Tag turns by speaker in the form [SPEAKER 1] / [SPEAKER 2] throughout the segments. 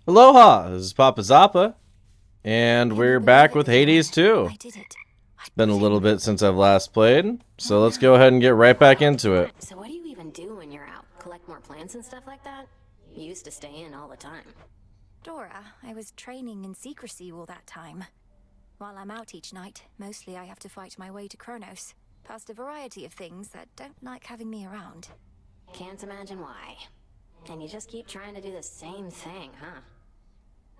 [SPEAKER 1] Aloha! This is PappaZappa, and we're back with Hades 2.
[SPEAKER 2] I did it.
[SPEAKER 1] It's been a little bit since I've last played, so let's go ahead and get right back into it.
[SPEAKER 3] So what do you even do when you're out? Collect more plants and stuff like that? You used to stay in all the time.
[SPEAKER 2] Dora, I was training in secrecy all that time. While I'm out each night, mostly I have to fight my way to Kronos, past a variety of things that don't like having me around.
[SPEAKER 3] Can't imagine why. And you just keep trying to do the same thing, huh?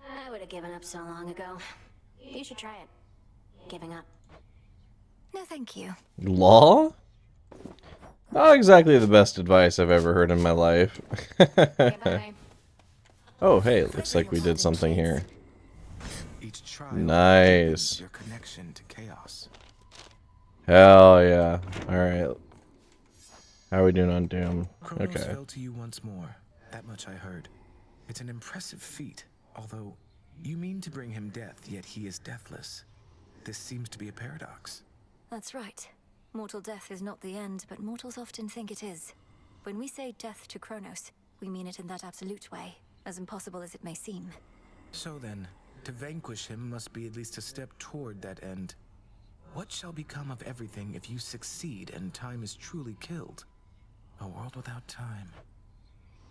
[SPEAKER 3] I would have given up so long ago. You should try it. Giving up.
[SPEAKER 2] No, thank you.
[SPEAKER 1] Law? Not exactly the best advice I've ever heard in my life.
[SPEAKER 3] Okay, bye.
[SPEAKER 1] Oh, hey, it looks like we did something here.
[SPEAKER 4] Each trial
[SPEAKER 1] Nice.
[SPEAKER 4] your connection to chaos.
[SPEAKER 1] Hell yeah. Alright. How are we doing on Doom?
[SPEAKER 4] Kronos
[SPEAKER 1] Okay.
[SPEAKER 4] fell to you once more. That much I heard. It's an impressive feat, although you mean to bring him death, yet he is deathless. This seems to be a paradox.
[SPEAKER 2] That's right. Mortal death is not the end, but mortals often think it is. When we say death to Kronos, we mean it in that absolute way, as impossible as it may seem.
[SPEAKER 4] So then, to vanquish him must be at least a step toward that end. What shall become of everything if you succeed and time is truly killed? A world without time.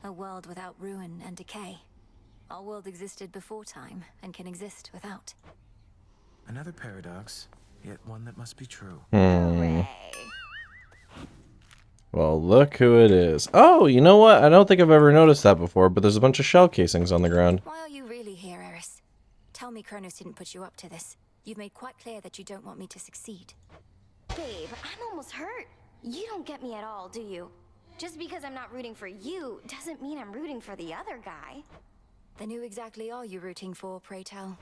[SPEAKER 2] A world without ruin and decay. Our world existed before time, and can exist without.
[SPEAKER 4] Another paradox, yet one that must be true.
[SPEAKER 1] Well, look who it is. Oh, you know what? I don't think I've ever noticed that before, but there's a bunch of shell casings on the ground.
[SPEAKER 2] Why are you really here, Eris? Tell me Kronos didn't put you up to this. You've made quite clear that you don't want me to succeed.
[SPEAKER 5] Babe, I'm almost hurt. You don't get me at all, do you? Just because I'm not rooting for you doesn't mean I'm rooting for the other guy.
[SPEAKER 2] Then who exactly are you rooting for, pray tell?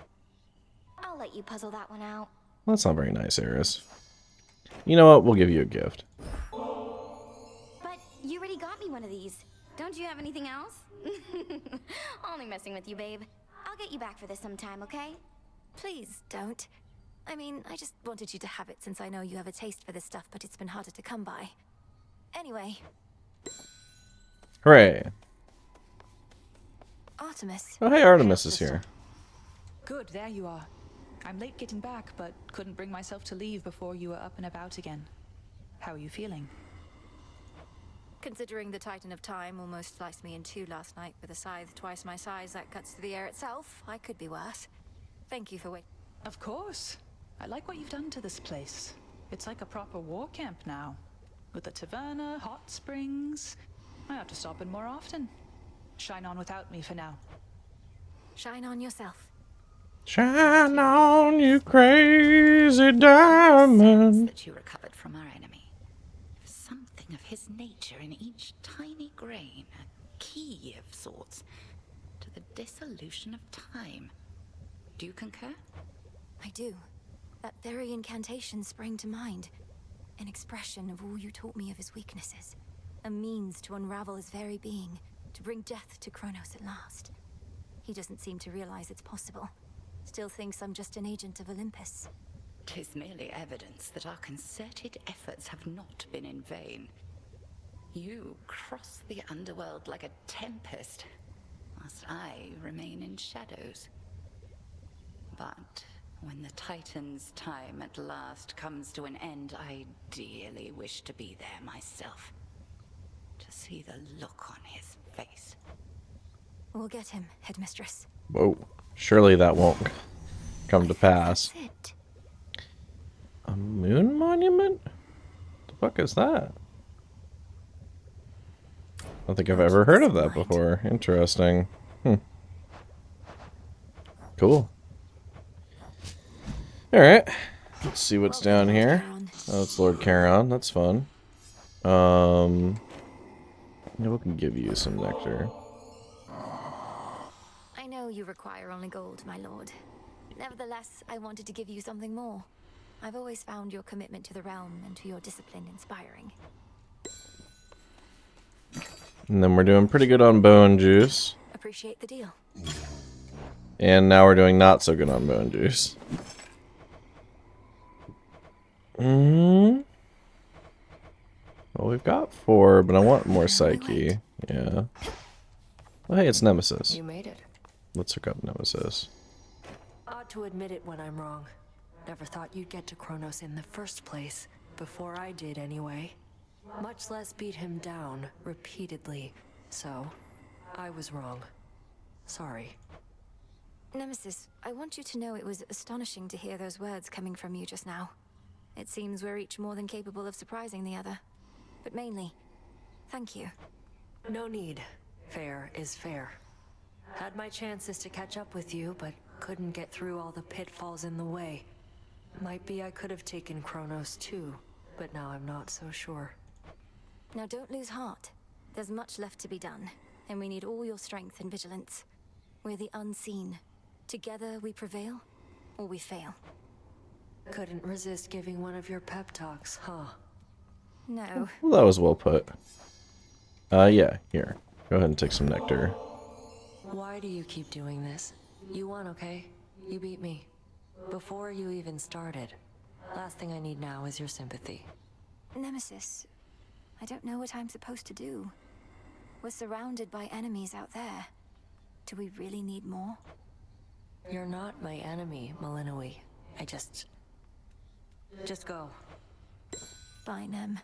[SPEAKER 5] I'll let you puzzle that one out.
[SPEAKER 1] Well, that's not very nice, Eris. You know what? We'll give you a gift.
[SPEAKER 5] But you already got me one of these. Don't you have anything else? Only messing with you, babe. I'll get you back for this sometime, okay?
[SPEAKER 2] Please don't. I mean, I just wanted you to have it since I know you have a taste for this stuff, but it's been harder to come by. Anyway,
[SPEAKER 1] Hooray.
[SPEAKER 2] Artemis.
[SPEAKER 1] Oh, hey, Artemis is here.
[SPEAKER 6] Good, there you are. I'm late getting back, but couldn't bring myself to leave before you were up and about again. How are you feeling?
[SPEAKER 2] Considering the Titan of Time almost sliced me in two last night with a scythe twice my size that cuts through the air itself, I could be worse. Thank you for waiting.
[SPEAKER 6] Of course. I like what you've done to this place. It's like a proper war camp now. With a taverna, hot springs. I have to stop in more often. Shine on without me for now.
[SPEAKER 2] Shine on yourself.
[SPEAKER 1] Shine on, you crazy diamond.
[SPEAKER 7] That you recovered from our enemy. Something of his nature in each tiny grain, a key of sorts to the dissolution of time. Do you concur?
[SPEAKER 2] I do. That very incantation sprang to mind. An expression of all you taught me of his weaknesses. A means to unravel his very being, to bring death to Kronos at last. He doesn't seem to realize it's possible. Still thinks I'm just an agent of Olympus.
[SPEAKER 7] 'Tis merely evidence that our concerted efforts have not been in vain. You cross the underworld like a tempest, whilst I remain in shadows. But when the Titan's time at last comes to an end, I dearly wish to be there myself. To see the look on his face.
[SPEAKER 2] We'll get him, Headmistress.
[SPEAKER 1] Whoa. Surely that won't come to pass.
[SPEAKER 2] That's it.
[SPEAKER 1] A moon monument? The fuck is that? I don't think I've ever heard of that before. Interesting. Cool. Alright. Let's see what's down here. Oh, it's Lord Charon. That's fun. Yeah, we can give you some nectar.
[SPEAKER 2] I know you require only gold, my lord. Nevertheless, I wanted to give you something more. I've always found your commitment to the realm and to your discipline inspiring.
[SPEAKER 1] And then we're doing pretty good on bone juice.
[SPEAKER 2] Appreciate the deal.
[SPEAKER 1] And now we're doing not so good on bone juice. Well, we've got 4, but I want more psyche. Yeah. Well, hey, it's Nemesis.
[SPEAKER 8] You made it.
[SPEAKER 1] Let's look up Nemesis.
[SPEAKER 8] Ought to admit it when I'm wrong. Never thought you'd get to Kronos in the first place. Before I did, anyway. Much less beat him down repeatedly. So, I was wrong. Sorry.
[SPEAKER 2] Nemesis, I want you to know it was astonishing to hear those words coming from you just now. It seems we're each more than capable of surprising the other. But mainly, thank you.
[SPEAKER 8] No need. Fair is fair. Had my chances to catch up with you, but couldn't get through all the pitfalls in the way. Might be I could have taken Kronos too, but now I'm not so sure.
[SPEAKER 2] Now don't lose heart. There's much left to be done, and we need all your strength and vigilance. We're the unseen. Together we prevail, or we fail.
[SPEAKER 8] Couldn't resist giving one of your pep talks, huh?
[SPEAKER 2] No.
[SPEAKER 1] Well, that was well put. Yeah, here. Go ahead and take some nectar.
[SPEAKER 8] Why do you keep doing this? You won, okay? You beat me. Before you even started. Last thing I need now is your sympathy.
[SPEAKER 2] Nemesis, I don't know what I'm supposed to do. We're surrounded by enemies out there. Do we really need more?
[SPEAKER 8] You're not my enemy, Melinoë. Just go.
[SPEAKER 2] Bye, Nem.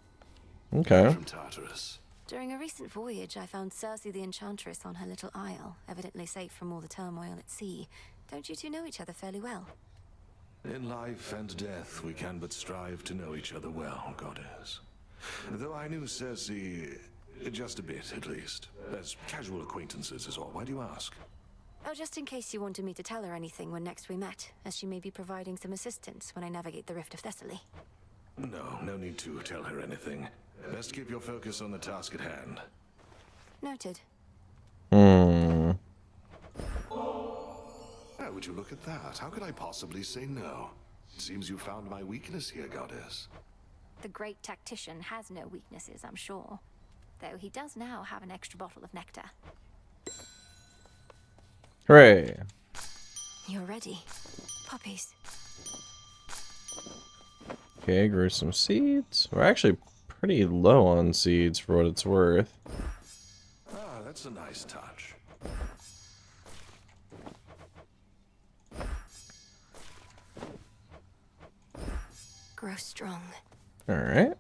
[SPEAKER 1] Okay.
[SPEAKER 9] From Tartarus.
[SPEAKER 2] During a recent voyage, I found Circe the Enchantress on her little isle, evidently safe from all the turmoil at sea. Don't you two know each other fairly well?
[SPEAKER 9] In life and death, we can but strive to know each other well, goddess. Though I knew Circe just a bit, at least. As casual acquaintances is all. Why do you ask?
[SPEAKER 2] Oh, just in case you wanted me to tell her anything when next we met, as she may be providing some assistance when I navigate the Rift of Thessaly.
[SPEAKER 9] No need to tell her anything. Best keep your focus on the task at hand.
[SPEAKER 2] Noted.
[SPEAKER 1] Hmm.
[SPEAKER 9] How would you look at that? How could I possibly say no? It seems you found my weakness here, goddess.
[SPEAKER 2] The great tactician has no weaknesses, I'm sure. Though he does now have an extra bottle of nectar.
[SPEAKER 1] Hooray.
[SPEAKER 2] You're ready. Puppies.
[SPEAKER 1] Okay, grew some seeds. We're actually pretty low on seeds for what it's worth.
[SPEAKER 9] Ah, that's a nice touch.
[SPEAKER 2] Grow strong.
[SPEAKER 1] Alright.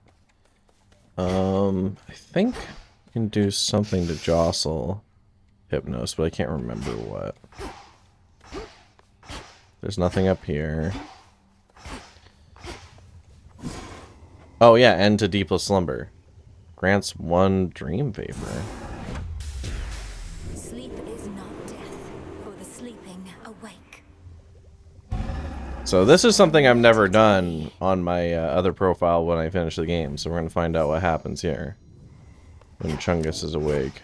[SPEAKER 1] I think I can do something to jostle Hypnos, but I can't remember what. There's nothing up here. Oh yeah, end to deepless slumber. Grants 1 dream vapor.
[SPEAKER 2] Sleep is not death, for the sleeping awake.
[SPEAKER 1] So this is something I've never done on my other profile when I finish the game. So we're going to find out what happens here when Chungus is awake.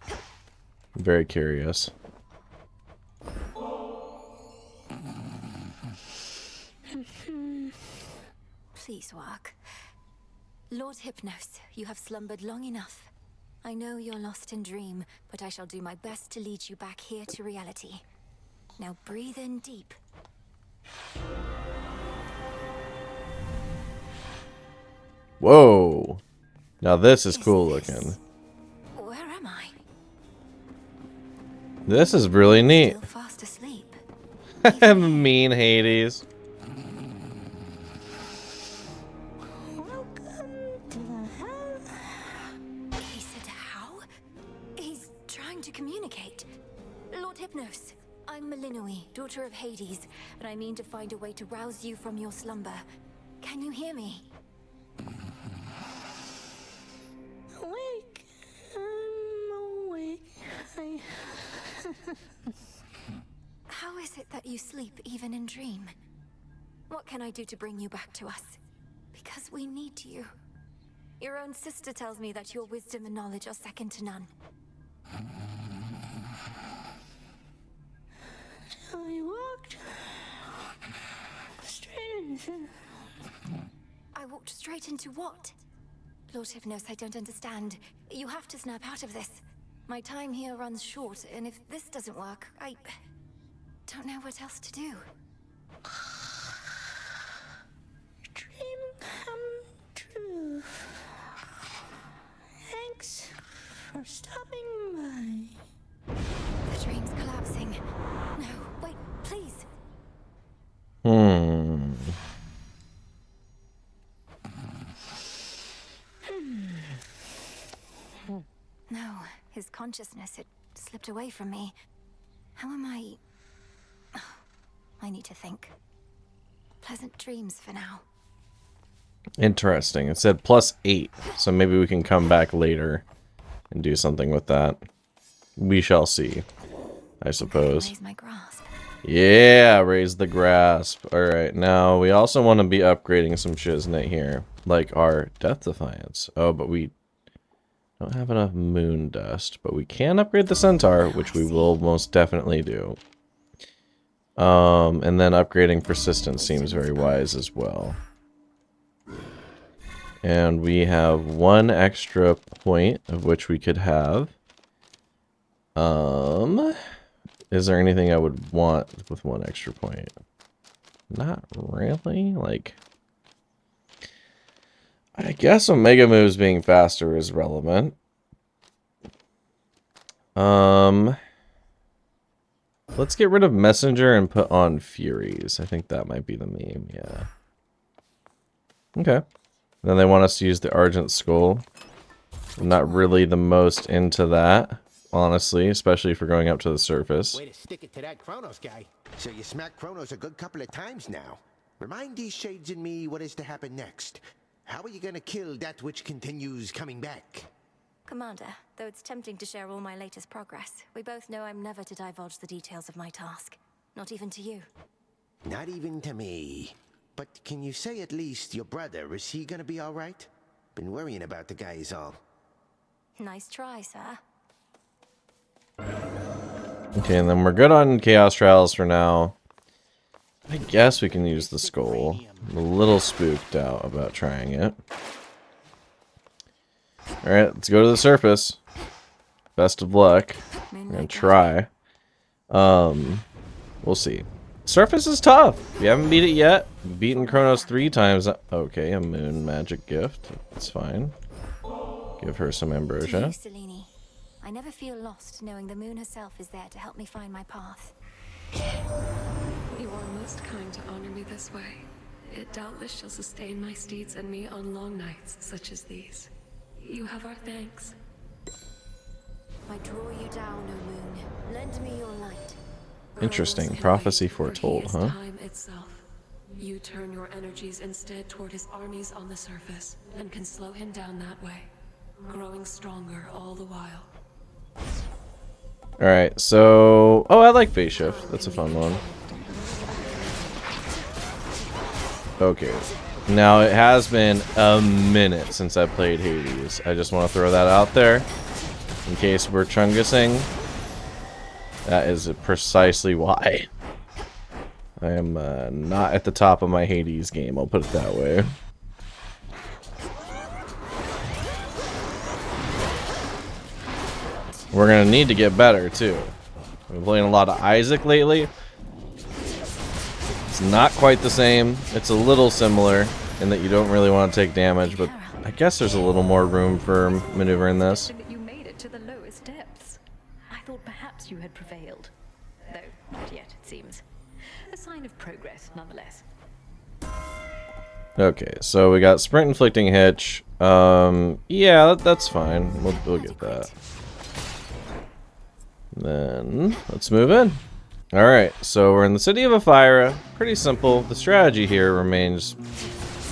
[SPEAKER 1] I'm very curious.
[SPEAKER 2] Please work. Lord Hypnos, you have slumbered long enough. I know you're lost in dream, but I shall do my best to lead you back here to reality. Now breathe in deep.
[SPEAKER 1] Whoa! Now this is cool looking.
[SPEAKER 2] Where am I?
[SPEAKER 1] This is really neat.
[SPEAKER 2] Still fast asleep.
[SPEAKER 1] Mean Hades.
[SPEAKER 2] He said how? He's trying to communicate. Lord Hypnos, I'm Melinoë, daughter of Hades, and I mean to find a way to rouse you from your slumber. Can you hear me?
[SPEAKER 10] Awake. I'm awake.
[SPEAKER 2] How is it that you sleep even in dream? What can I do to bring you back to us? Because we need you. Your own sister tells me that your wisdom and knowledge are second to none.
[SPEAKER 10] I walked straight into...
[SPEAKER 2] I walked straight into what? Lord Hypnos, I don't understand. You have to snap out of this. My time here runs short, and if this doesn't work, I don't know what else to do.
[SPEAKER 10] Dream come true. Thanks for stopping by.
[SPEAKER 2] The dream's collapsed. consciousness, it slipped away from me. How am I... I need to think. Pleasant dreams for now.
[SPEAKER 1] Interesting. It said +8, so maybe we can come back later and do something with that. We shall see, I suppose.
[SPEAKER 2] Raise my grasp.
[SPEAKER 1] Yeah, raise the grasp. Alright, now we also want to be upgrading some shiznit here. Like our Death Defiance. Oh, but we don't have enough moon dust. But we can upgrade the Centaur, which we will most definitely do. And then upgrading Persistence seems very wise as well. And we have 1 extra point of which we could have. Is there anything I would want with 1 extra point? Not really. Like, I guess Omega moves being faster is relevant. Let's get rid of Messenger and put on Furies. I think that might be the meme, yeah. Okay. Then they want us to use the Argent Skull. I'm not really the most into that, honestly, especially if we're going up to the surface.
[SPEAKER 11] Way to stick it to that Kronos guy. So you smacked Kronos a good couple of times now. Remind these shades in me what is to happen next. How are you gonna kill that which continues coming back?
[SPEAKER 2] Commander, though it's tempting to share all my latest progress, we both know I'm never to divulge the details of my task. Not even to you.
[SPEAKER 11] Not even to me. But can you say at least your brother, is he gonna be alright? Been worrying about the guy is all.
[SPEAKER 2] Nice try, sir.
[SPEAKER 1] Okay, and then we're good on Chaos Trials for now. I guess we can use the skull. I'm a little spooked out about trying it. Alright, let's go to the surface. Best of luck. I'm gonna try. We'll see. Surface is tough. We haven't beat it yet. We've beaten Kronos 3 times. Okay, a moon magic gift. That's fine. Give her some ambrosia.
[SPEAKER 2] To you, Selene. I never feel lost knowing the moon herself is there to help me find my path.
[SPEAKER 12] You are most kind to honor me this way. It doubtless shall sustain my steeds and me on long nights such as these. You have our thanks.
[SPEAKER 2] I draw you down, O moon. Lend me your light.
[SPEAKER 1] Interesting. Prophecy foretold, huh?
[SPEAKER 12] Time itself. You turn your energies instead toward his armies on the surface, and can slow him down that way, growing stronger all the while.
[SPEAKER 1] Alright, so... Oh, I like Phase Shift. That's a fun one. Okay. Now, it has been a minute since I played Hades. I just want to throw that out there. In case we're chungusing. That is precisely why. I am not at the top of my Hades game, I'll put it that way. We're gonna need to get better too. I've been playing a lot of Isaac lately. It's not quite the same. It's a little similar in that you don't really want to take damage, but I guess there's a little more room for maneuvering this.
[SPEAKER 6] You made it to the lowest depths. I thought perhaps you had prevailed. Though, not yet, it seems. A sign of progress, nonetheless.
[SPEAKER 1] Okay, so we got Sprint Inflicting Hitch. Yeah, that's fine. We'll get that. Then, let's move in. Alright, so we're in the city of Ephyra. Pretty simple. The strategy here remains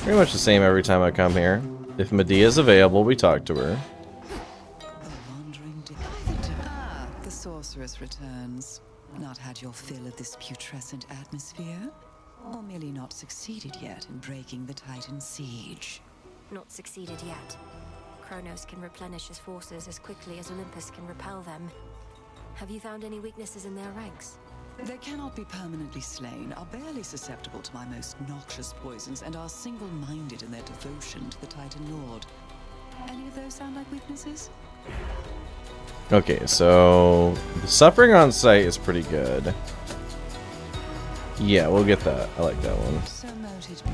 [SPEAKER 1] pretty much the same every time I come here. If Medea's available, we talk to her.
[SPEAKER 13] Ah, the sorceress returns. Not had your fill of this putrescent atmosphere? Or merely not succeeded yet in breaking the Titan's siege?
[SPEAKER 2] Not succeeded yet. Kronos can replenish his forces as quickly as Olympus can repel them. Have you found any weaknesses in their ranks?
[SPEAKER 13] They cannot be permanently slain, are barely susceptible to my most noxious poisons, and are single-minded in their devotion to the Titan Lord. Any of those sound like weaknesses?
[SPEAKER 1] Okay, so the suffering on sight is pretty good. Yeah, we'll get that. I like that one.
[SPEAKER 13] So noted me.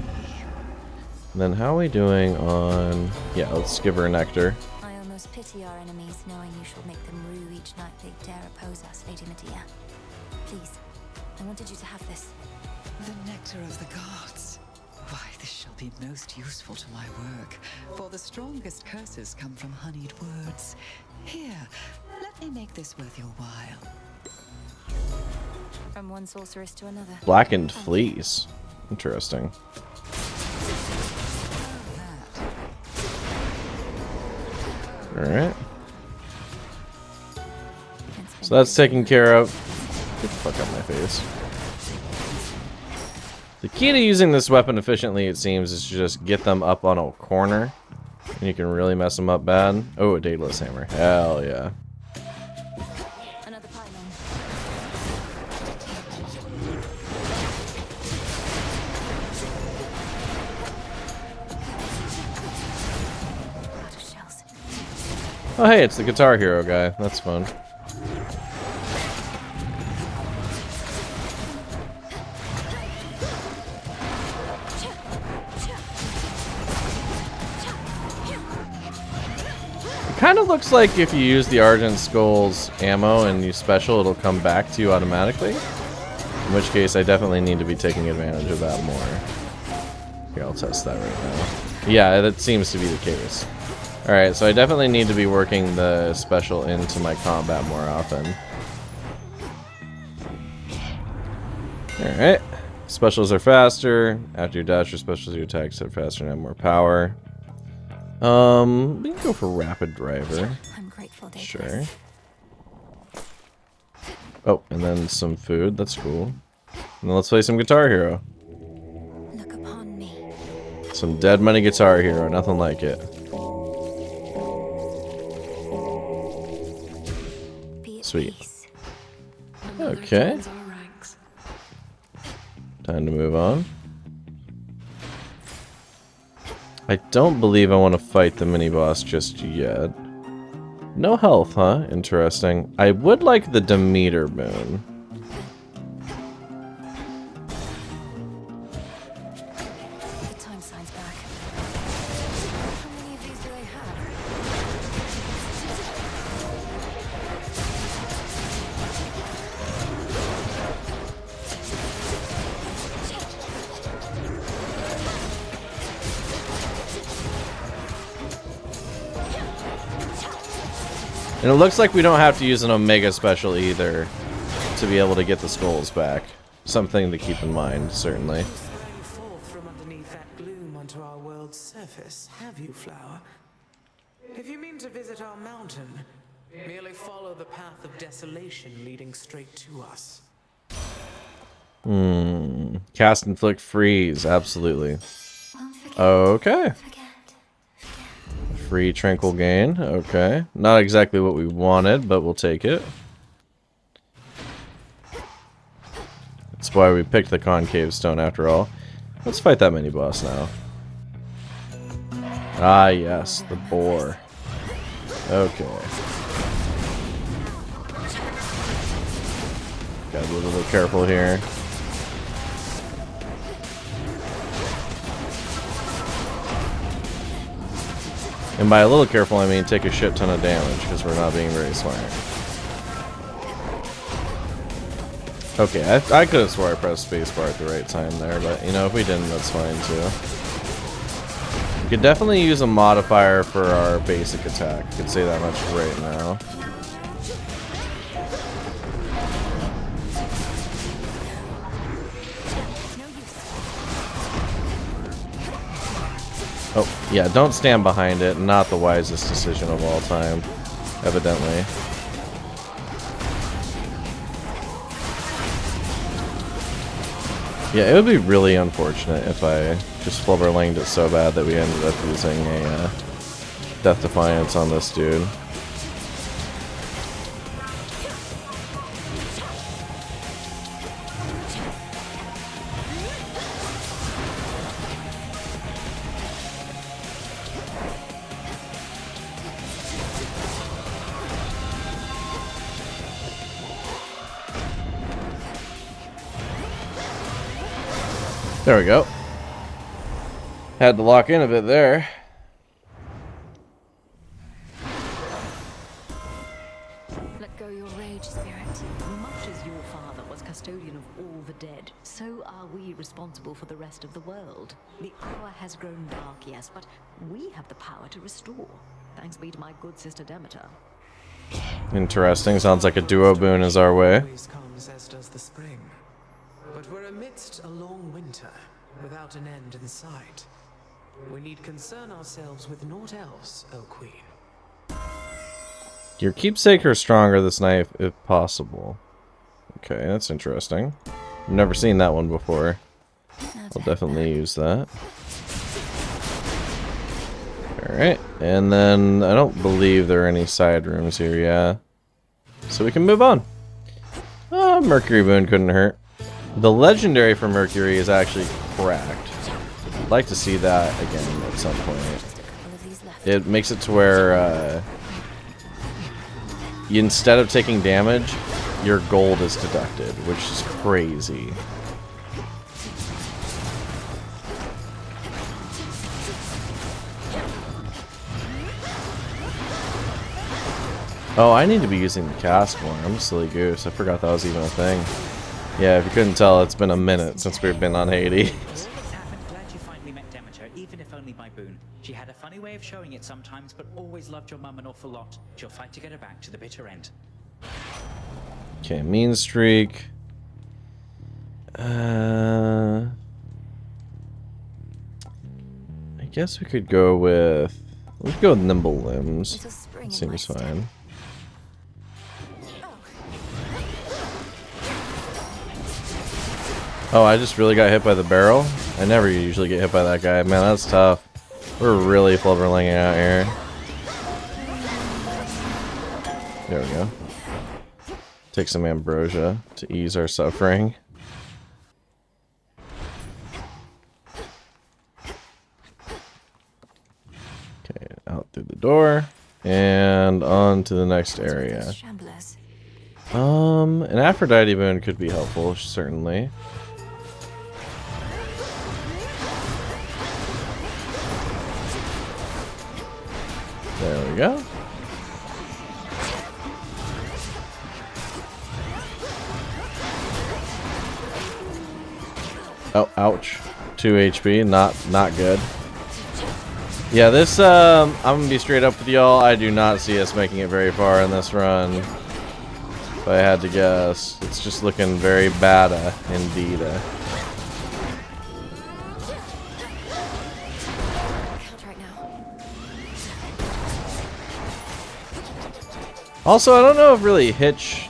[SPEAKER 1] And then how are we doing on... Yeah, let's give her a nectar.
[SPEAKER 2] I almost pity our enemies, knowing you shall make them rue each night they dare oppose us, Lady Medea. Please, I wanted you to have this.
[SPEAKER 13] The nectar of the gods. Why, this shall be most useful to my work, for the strongest curses come from honeyed words. Here, let They make this worth your while.
[SPEAKER 2] From one sorceress to another.
[SPEAKER 1] Blackened fleece. Interesting. Alright. So that's taken care of. Get the fuck out of my face. The key to using this weapon efficiently, it seems, is to just get them up on a corner. And you can really mess them up bad. Oh, a Daedalus hammer. Hell yeah.
[SPEAKER 2] Another pylon. Out of shells.
[SPEAKER 1] Oh hey, it's the Guitar Hero guy. That's fun. Kind of looks like if you use the Argent Skull's ammo and you special, it'll come back to you automatically. In which case, I definitely need to be taking advantage of that more. Here, I'll test that right now. Yeah, that seems to be the case. Alright, so I definitely need to be working the special into my combat more often. Alright. Specials are faster. After your dash, your specials, your attacks are faster and have more power. We can go for Rapid Driver.
[SPEAKER 2] I'm grateful, Daedalus.
[SPEAKER 1] Sure. Oh, and then some food. That's cool. And then let's play some Guitar Hero.
[SPEAKER 2] Look upon me.
[SPEAKER 1] Some Dead Money Guitar Hero. Nothing like it. Sweet. Okay. Time to move on. I don't believe I want to fight the mini-boss just yet. No health, huh? Interesting. I would like the Demeter Moon.
[SPEAKER 2] The time sign's back. How many of these do they have?
[SPEAKER 1] And it looks like we don't have to use an Omega special either to be able to get the skulls back. Something to keep in mind, certainly.
[SPEAKER 4] Forth from underneath that gloom onto our world's surface, have you, Flower? If you mean to visit our mountain, merely follow the path of desolation leading straight to us.
[SPEAKER 1] Cast Inflict Freeze, absolutely. Okay. Free Tranquil Gain, okay. Not exactly what we wanted, but we'll take it. That's why we picked the Concave Stone after all. Let's fight that mini-boss now. Ah, yes, the boar. Okay. Gotta be a little careful here. And by a little careful, I mean take a shit ton of damage, because we're not being very smart. Okay, I could have swore I pressed spacebar at the right time there, but you know, if we didn't, that's fine too. We could definitely use a modifier for our basic attack. I could say that much right now. Oh, yeah, don't stand behind it. Not the wisest decision of all time, evidently. Yeah, it would be really unfortunate if I just flubberlanged it so bad that we ended up using a Death Defiance on this dude. There we go. Had to lock in a bit there.
[SPEAKER 2] Let go your rage, spirit.
[SPEAKER 14] Much as your father was custodian of all the dead, so are we responsible for the rest of the world. The hour has grown dark, yes, but we have the power to restore. Thanks be to my good sister Demeter.
[SPEAKER 1] Interesting. Sounds like a duo boon is our way.
[SPEAKER 4] Always comes as does the spring. But we're amidst a long winter, without an end in sight. We need concern ourselves with naught else, O Queen.
[SPEAKER 1] Your keepsake or stronger this night if possible. Okay, that's interesting. I've never seen that one before. I'll definitely use that. Alright, and then I don't believe there are any side rooms here, yeah. So we can move on. Mercury boon couldn't hurt. The legendary for Mercury is actually cracked. I'd like to see that again at some point. It makes it to where instead of taking damage, your gold is deducted, which is crazy. Oh, I need to be using the cask more. I'm a silly goose. I forgot that was even a thing. Yeah, if you couldn't tell, it's been a minute since we've been on Hades.
[SPEAKER 15] Glad you finally met Demeter, even if only by boon. She had a funny way of showing it sometimes, but always loved your mum an awful lot. She'll fight to get her back to the bitter end.
[SPEAKER 1] Okay, mean streak. I guess we could go with... We could go with nimble limbs. Seems fine. Oh, I just really got hit by the barrel? I never usually get hit by that guy. Man, that's tough. We're really flubberlinging out here. There we go. Take some ambrosia to ease our suffering. Okay, out through the door. And on to the next area. An Aphrodite boon could be helpful, certainly. There we go. Oh, ouch. 2 HP, not good. Yeah, this, I'm gonna be straight up with y'all. I do not see us making it very far in this run. If I had to guess, it's just looking very bad, indeed. Also, I don't know if really Hitch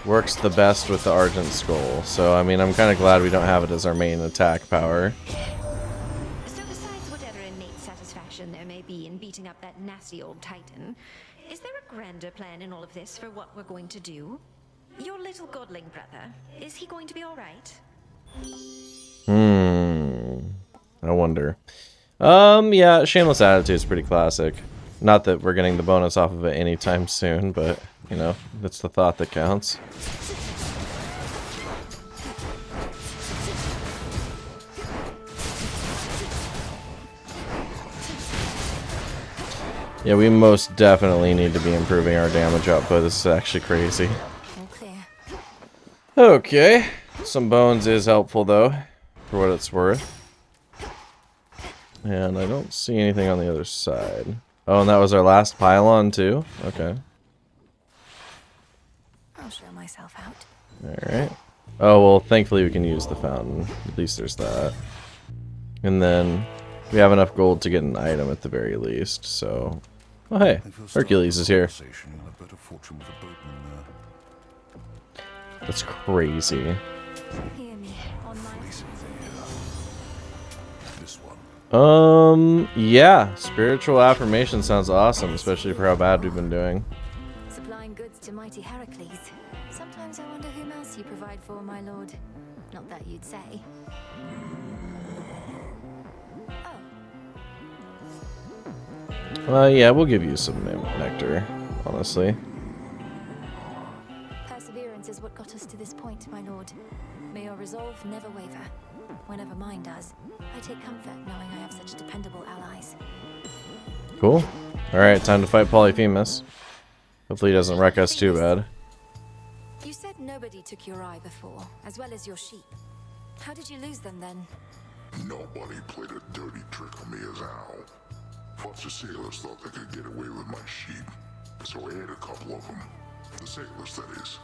[SPEAKER 1] works the best with the Argent Skull, so I mean, I'm kind of glad we don't have it as our main attack power.
[SPEAKER 5] So besides whatever innate satisfaction there may be in beating up that nasty old Titan, is there a grander plan in all of this for what we're going to do? Your little godling brother, is he going to be alright?
[SPEAKER 1] I wonder. Yeah, Shameless Attitude is pretty classic. Not that we're getting the bonus off of it anytime soon, but, you know, that's the thought that counts. Yeah, we most definitely need to be improving our damage output. This is actually crazy. Okay. Some bones is helpful, though, for what it's worth. And I don't see anything on the other side. Oh, and that was our last pylon, too? Okay.
[SPEAKER 2] I'll show myself out.
[SPEAKER 1] Alright. Oh, well, thankfully we can use the fountain. At least there's that. And then we have enough gold to get an item at the very least, so... Oh, hey. Hercules is here. That's crazy. Yeah. Spiritual affirmation sounds awesome, especially for how bad we've been doing.
[SPEAKER 2] Supplying goods to mighty Heracles. Sometimes I wonder whom else you provide for, my lord. Not that you'd say.
[SPEAKER 1] Yeah, we'll give you some nectar, honestly.
[SPEAKER 2] Perseverance is what got us to this point, my lord. May your resolve never waver. Whenever mine does, I take comfort knowing I have such dependable allies.
[SPEAKER 1] Cool. Alright, time to fight Polyphemus. Hopefully he doesn't wreck us too bad.
[SPEAKER 2] You said nobody took your eye before, as well as your sheep. How did you lose them then?
[SPEAKER 16] Nobody played a dirty trick on me as Al. Thought the sailors thought they could get away with my sheep. So I ate a couple of them. The sailors, that is.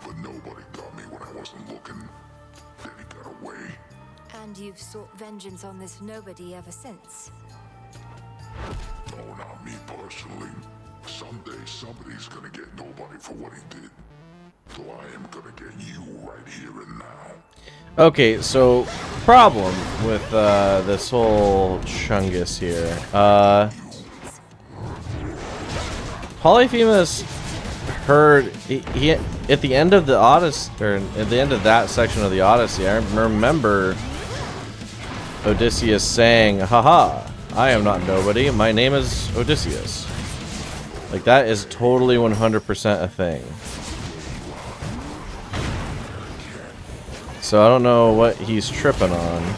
[SPEAKER 16] But nobody got me when I wasn't looking. Then he got away.
[SPEAKER 2] And you've sought vengeance on this nobody ever since.
[SPEAKER 16] No, not me personally. Someday somebody's gonna get nobody for what he did. So I am gonna get you right here and now.
[SPEAKER 1] Okay, so problem with this whole Chungus here. Polyphemus heard he at the end of the Odyssey, or at the end of that section of the Odyssey, I remember Odysseus saying, "Haha, I am not nobody. My name is Odysseus." Like, that is totally 100% a thing. So I don't know what he's tripping on.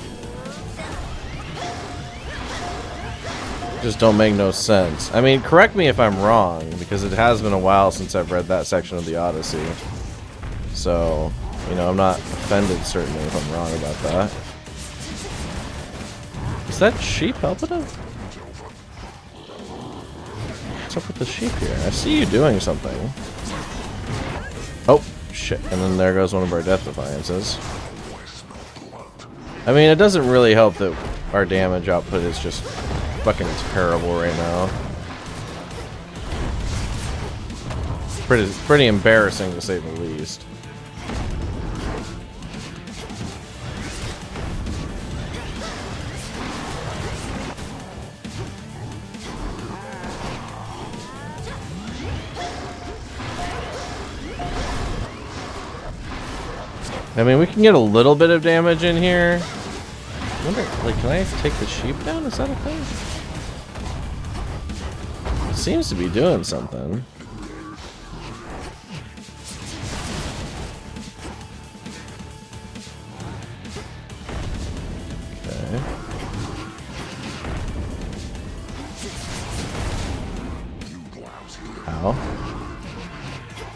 [SPEAKER 1] Just don't make no sense. I mean, correct me if I'm wrong, because it has been a while since I've read that section of the Odyssey. So, you know, I'm not offended certainly if I'm wrong about that. Is that sheep helping him? What's up with the sheep here? I see you doing something. Oh, shit. And then there goes one of our death defiances. I mean, it doesn't really help that our damage output is just fucking terrible right now. Pretty embarrassing to say the least. I mean, we can get a little bit of damage in here. I wonder, like, can I take the sheep down? Is that a thing? It seems to be doing something. Okay. Ow.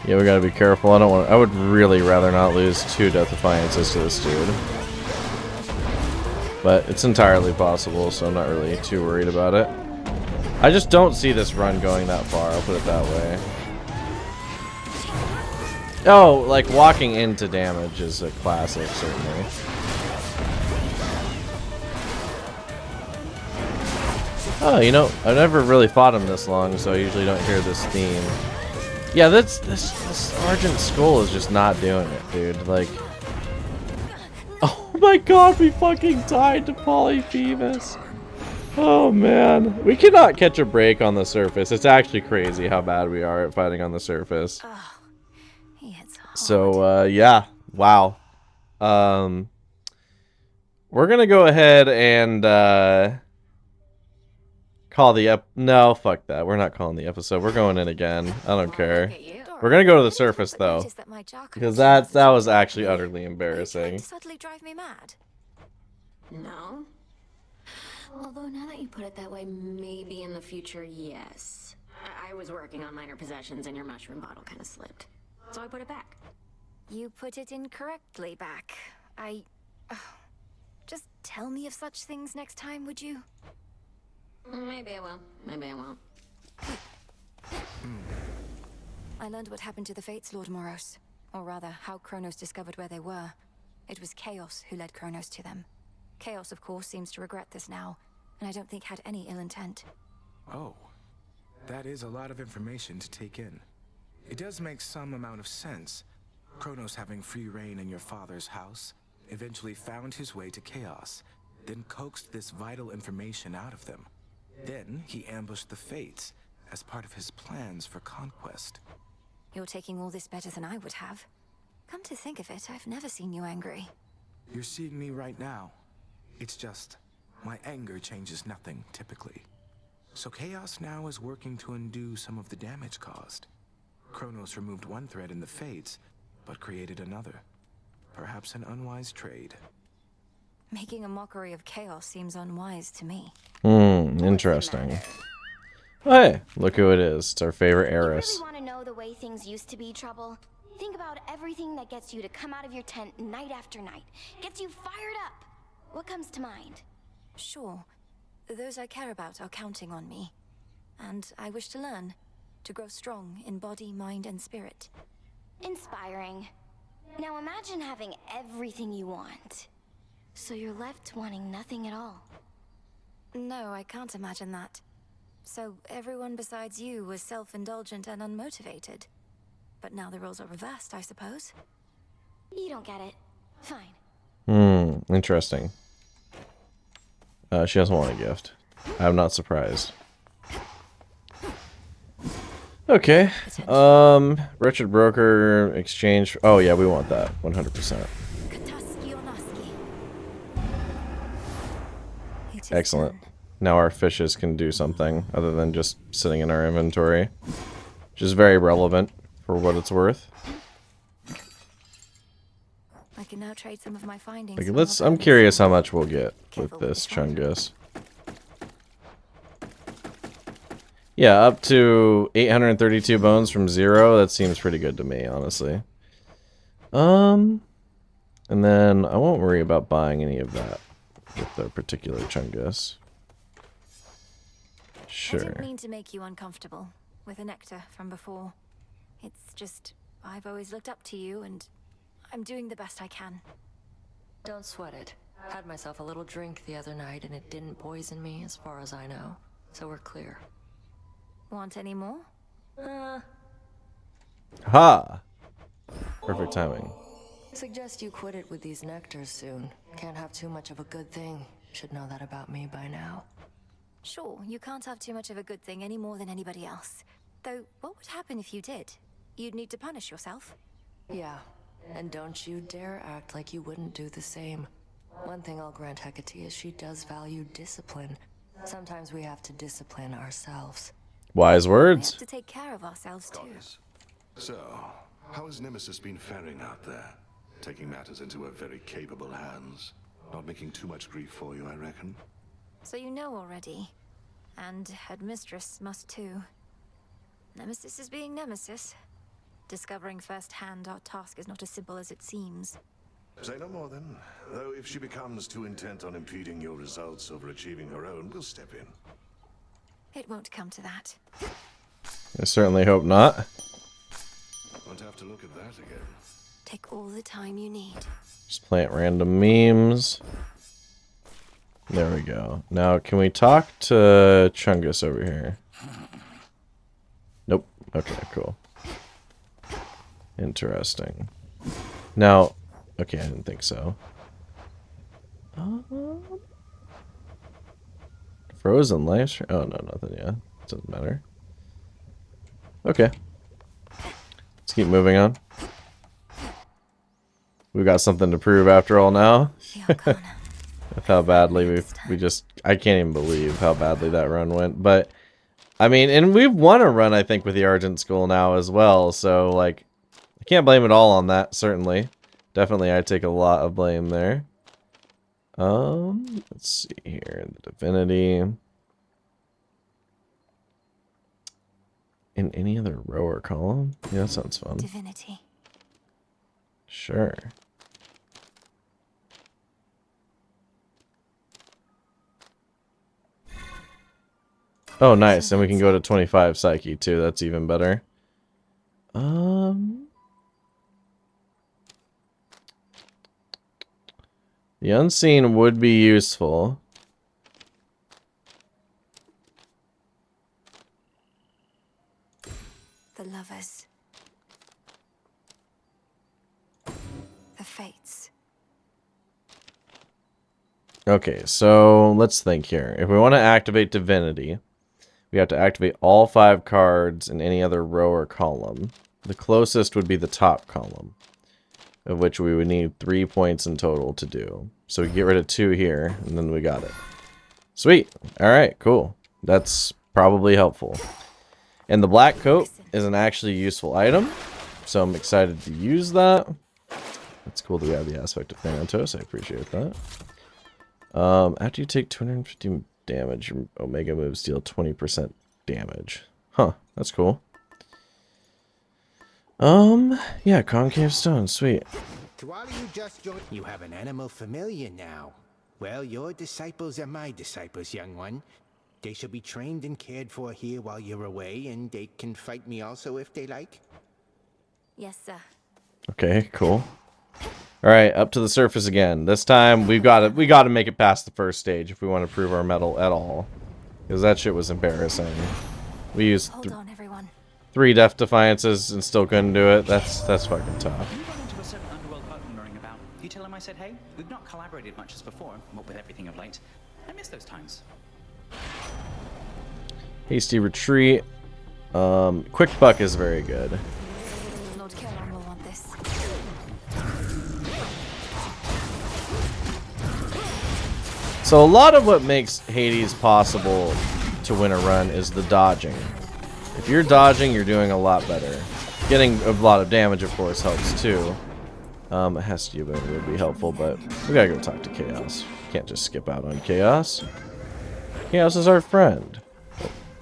[SPEAKER 1] Yeah, we gotta be careful. I would really rather not lose 2 death defiances to this dude. But it's entirely possible, so I'm not really too worried about it. I just don't see this run going that far, I'll put it that way. Oh, like walking into damage is a classic, certainly. Oh, you know, I've never really fought him this long, so I usually don't hear this theme. Yeah, this Argent Skull is just not doing it, dude. Like, oh my god, we fucking died to Polyphemus. Oh man, we cannot catch a break on the surface. It's actually crazy how bad we are at fighting on the surface. So yeah, wow. We're gonna go ahead and call the no, fuck that. We're not calling the episode. We're going in again. I don't care. We're gonna go to the surface though, because that was actually utterly embarrassing.
[SPEAKER 2] Subtly drive me mad.
[SPEAKER 3] No. Although now that you put it that way, maybe in the future, yes. I was working on minor possessions and your mushroom bottle kind of slipped. So I put it back.
[SPEAKER 2] You put it incorrectly back. Just tell me of such things next time, would you?
[SPEAKER 3] Maybe I will. Maybe I won't.
[SPEAKER 2] I learned what happened to the Fates, Lord Moros. Or rather, how Kronos discovered where they were. It was Chaos who led Kronos to them. Chaos, of course, seems to regret this now, and I don't think had any ill intent.
[SPEAKER 4] Oh, that is a lot of information to take in. It does make some amount of sense. Kronos having free reign in your father's house, eventually found his way to Chaos, then coaxed this vital information out of them. Then he ambushed the Fates as part of his plans for conquest.
[SPEAKER 2] You're taking all this better than I would have. Come to think of it, I've never seen you angry.
[SPEAKER 4] You're seeing me right now. It's just, my anger changes nothing, typically. So Chaos now is working to undo some of the damage caused. Kronos removed one thread in the Fates, but created another. Perhaps an unwise trade.
[SPEAKER 2] Making a mockery of Chaos seems unwise to me.
[SPEAKER 1] Interesting. Hey, look who it is. It's our favorite heiress.
[SPEAKER 17] You really want to know the way things used to be, Trouble? Think about everything that gets you to come out of your tent night after night. Gets you fired up. What comes to mind?
[SPEAKER 2] Sure. Those I care about are counting on me. And I wish to learn. to grow strong in body, mind, and spirit.
[SPEAKER 17] Inspiring. Now imagine having everything you want. So you're left wanting nothing at all.
[SPEAKER 2] No, I can't imagine that. So everyone besides you was self-indulgent and unmotivated. But now the roles are reversed, I suppose.
[SPEAKER 17] You don't get it. Fine.
[SPEAKER 1] Interesting. She doesn't want a gift. I'm not surprised. Okay. Wretched broker exchange. Oh yeah, we want that 100%. Excellent. Now our fishes can do something other than just sitting in our inventory, which is very relevant for what it's worth.
[SPEAKER 2] I can now trade some of my findings.
[SPEAKER 1] Like, I'm curious how much we'll get with this Chungus. Yeah, up to 832 bones from 0. That seems pretty good to me, honestly. And then I won't worry about buying any of that with the particular Chungus. Sure.
[SPEAKER 2] I didn't mean to make you uncomfortable with the nectar from before. It's just, I've always looked up to you, and I'm doing the best I can.
[SPEAKER 8] Don't sweat it. Had myself a little drink the other night, and it didn't poison me as far as I know. So we're clear.
[SPEAKER 2] Want any more?
[SPEAKER 1] Ha! Perfect timing.
[SPEAKER 8] Suggest you quit it with these nectars soon. Can't have too much of a good thing. Should know that about me by now.
[SPEAKER 2] Sure, you can't have too much of a good thing any more than anybody else. Though, what would happen if you did? You'd need to punish yourself.
[SPEAKER 8] Yeah, and don't you dare act like you wouldn't do the same. One thing I'll grant Hecate is she does value discipline. Sometimes we have to discipline ourselves.
[SPEAKER 1] Wise words.
[SPEAKER 2] We have to take care of ourselves too.
[SPEAKER 9] So, how has Nemesis been faring out there? Taking matters into her very capable hands. Not making too much grief for you, I reckon.
[SPEAKER 2] So you know already. And Headmistress must too. Nemesis is being Nemesis. Discovering firsthand our task is not as simple as it seems.
[SPEAKER 9] Say no more then. Though if she becomes too intent on impeding your results over achieving her own, we'll step in.
[SPEAKER 2] It won't come to that.
[SPEAKER 1] I certainly hope not.
[SPEAKER 9] Won't have to look at that again.
[SPEAKER 2] Take all the time you need.
[SPEAKER 1] Just plant random memes. There we go. Now, can we talk to Chungus over here? Nope. Okay, cool. Interesting. Now, okay, I didn't think so. Frozen live stream? Oh, no, nothing yet. Doesn't matter. Okay. Let's keep moving on. We got something to prove after all now. With how badly I can't even believe how badly that run went. But, I mean, and we've won a run, I think, with the Argent School now as well. So, like, I can't blame it all on that, certainly. Definitely, I take a lot of blame there. Let's see here. The Divinity. In any other row or column? Yeah, that sounds fun.
[SPEAKER 2] Divinity.
[SPEAKER 1] Sure. Oh, nice. And we can go to 25 Psyche, too. That's even better. The Unseen would be useful.
[SPEAKER 2] The Lovers. The Fates.
[SPEAKER 1] Okay, so let's think here. If we want to activate Divinity, we have to activate all 5 cards in any other row or column. The closest would be the top column, of which we would need 3 points in total to do. So we get rid of 2 here, and then we got it. Sweet. Alright, cool. That's probably helpful. And the black coat is an actually useful item, so I'm excited to use that. It's cool that we have the aspect of Thanatos. I appreciate that. After you take 250 damage, your Omega moves deal 20% damage. Huh, that's cool. Yeah, concave stone, sweet.
[SPEAKER 11] To all of you just joined, you have an animal familiar now. Well, your disciples are my disciples, young one. They shall be trained and cared for here while you're away, and they can fight me also if they like.
[SPEAKER 2] Yes, sir.
[SPEAKER 1] Okay, cool. All right, up to the surface again. This time we got to make it past the first stage if we want to prove our mettle at all, because that shit was embarrassing. We used
[SPEAKER 2] Hold on, everyone.
[SPEAKER 1] 3 Death Defiances and still couldn't do it. That's fucking tough.
[SPEAKER 15] You run into a certain underworld button knowing about. You tell him I said hey? We've not collaborated much as before, what with everything of late. I miss those times.
[SPEAKER 1] Hasty retreat. Quick buck is very good.
[SPEAKER 2] Lord Kiran will want this.
[SPEAKER 1] So a lot of what makes Hades possible to win a run is the dodging. If you're dodging, you're doing a lot better. Getting a lot of damage, of course, helps too. Hestia would be helpful, but we gotta go talk to Chaos. Can't just skip out on Chaos. Chaos is our friend.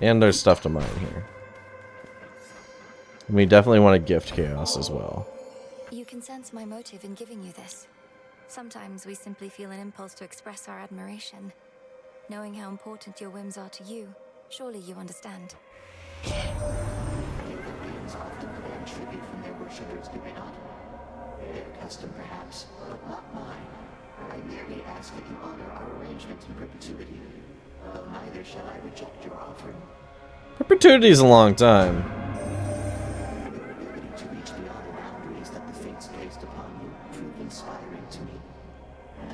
[SPEAKER 1] And there's stuff to mine here. And we definitely want to gift Chaos as well.
[SPEAKER 2] You can sense my motive in giving you this. Sometimes we simply feel an impulse to express our admiration. Knowing how important your whims are to you, surely you understand.
[SPEAKER 18] Europeans often demand tribute from their worshippers, do they not? Their custom, perhaps, but not mine. I merely ask that you honor our arrangement in perpetuity, though neither shall I reject your offering.
[SPEAKER 1] Perpetuity is a long time.
[SPEAKER 18] Your ability to reach beyond the boundaries that the fates placed upon you proved inspiring to me.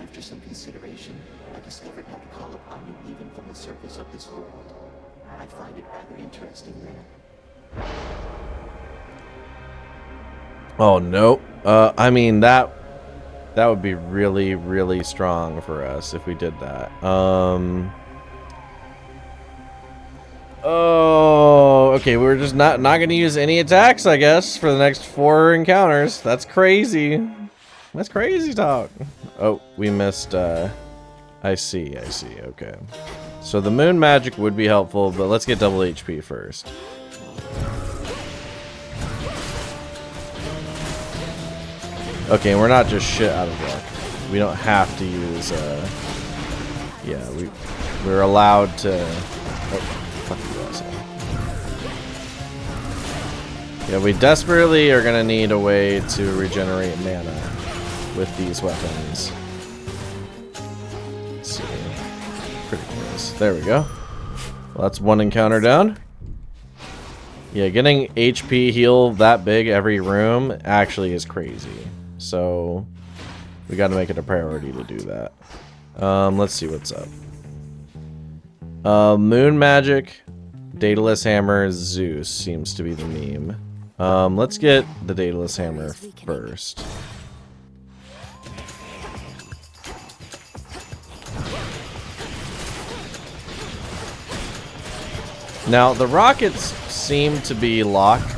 [SPEAKER 18] After some consideration, I discovered how to call upon you even from the surface of this world. I find it rather interesting there.
[SPEAKER 1] Oh no. I mean that would be really, really strong for us if we did that. Oh, okay. We're just not gonna use any attacks, I guess, for the next 4 encounters. That's crazy. That's crazy talk. Oh, we missed. I see. Okay. So the moon magic would be helpful, but let's get double HP first. Okay, we're not just shit out of luck. We don't have to use, yeah, we're allowed to, oh, fuck you asshole. Yeah, we desperately are gonna need a way to regenerate mana with these weapons. Let's see, pretty close. There we go. Well, that's 1 encounter down. Yeah, getting HP heal that big every room actually is crazy. So we got to make it a priority to do that. Let's see what's up. Moon magic, Daedalus hammer, Zeus seems to be the meme. Let's get the Daedalus hammer first. Now the rockets seem to be locked.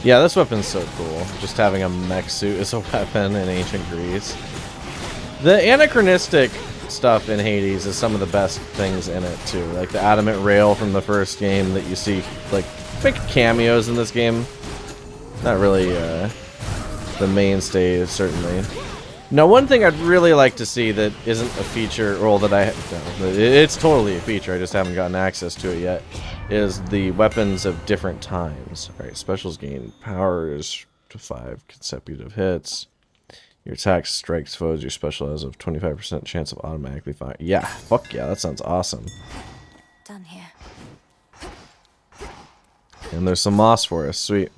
[SPEAKER 1] Yeah, this weapon's so cool. Just having a mech suit as a weapon in ancient Greece. The anachronistic stuff in Hades is some of the best things in it too. Like the adamant rail from the first game that you see, like big cameos in this game. Not really the mainstay, certainly. Now, one thing I'd really like to see that isn't a feature, or that it's totally a feature, I just haven't gotten access to it yet, is the weapons of different times. Alright, specials gain powers to 5 consecutive hits. Your attack strikes foes, your special has a 25% chance of automatically fire. Yeah, fuck yeah, that sounds awesome.
[SPEAKER 2] Done here.
[SPEAKER 1] And there's some moss for us, sweet.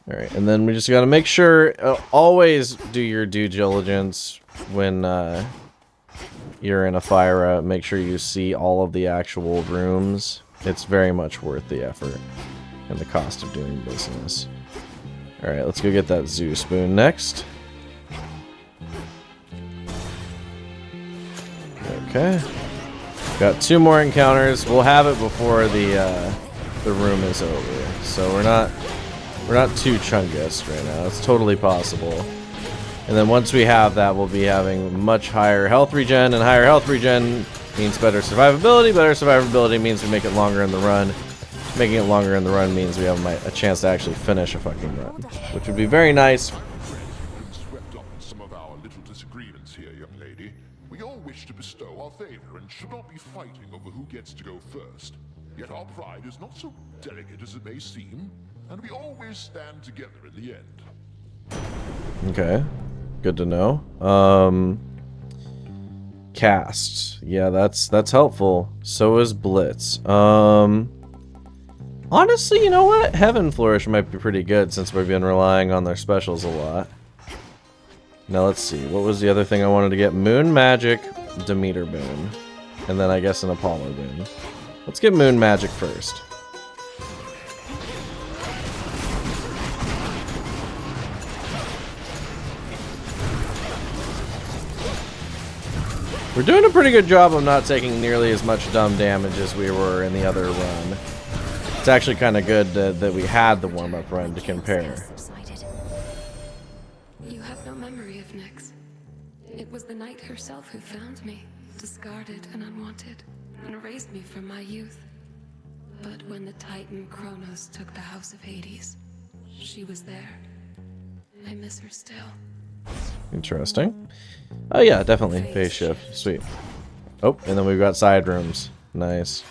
[SPEAKER 1] Alright, and then we just gotta make sure, always do your due diligence when you're in a fire route. Make sure you see all of the actual rooms. It's very much worth the effort and the cost of doing business. Alright, let's go get that Zeus spoon next. Okay. Got 2 more encounters. We'll have it before the room is over. So we're not too chungus right now. It's totally possible. And then once we have that, we'll be having much higher health regen, and higher health regen means better survivability. Better survivability means we make it longer in the run. Making it longer in the run means we have a chance to actually finish a fucking run, which would be very nice.
[SPEAKER 16] Swept up in some of our little disagreements here, young lady. We all wish to bestow our favor and should not be fighting over who gets to go first. Yet our pride is not so delicate as it may seem, and we always stand together in the end.
[SPEAKER 1] Okay, good to know. Cast, yeah, that's helpful. So is Blitz. Honestly, you know what? Heaven Flourish might be pretty good since we've been relying on their specials a lot. Now let's see, what was the other thing I wanted to get? Moon Magic, Demeter Boon, and then I guess an Apollo Boon. Let's get Moon Magic first. We're doing a pretty good job of not taking nearly as much dumb damage as we were in the other run. It's actually kind of good that we had the warm-up run to compare.
[SPEAKER 12] You have no memory of Nyx. It was the night herself who found me, discarded and unwanted, and raised me from my youth. But when the Titan Kronos took the House of Hades, she was there. I miss her still.
[SPEAKER 1] Interesting. Oh yeah, definitely. Phase shift. Sweet. Oh, and then we've got side rooms. Nice.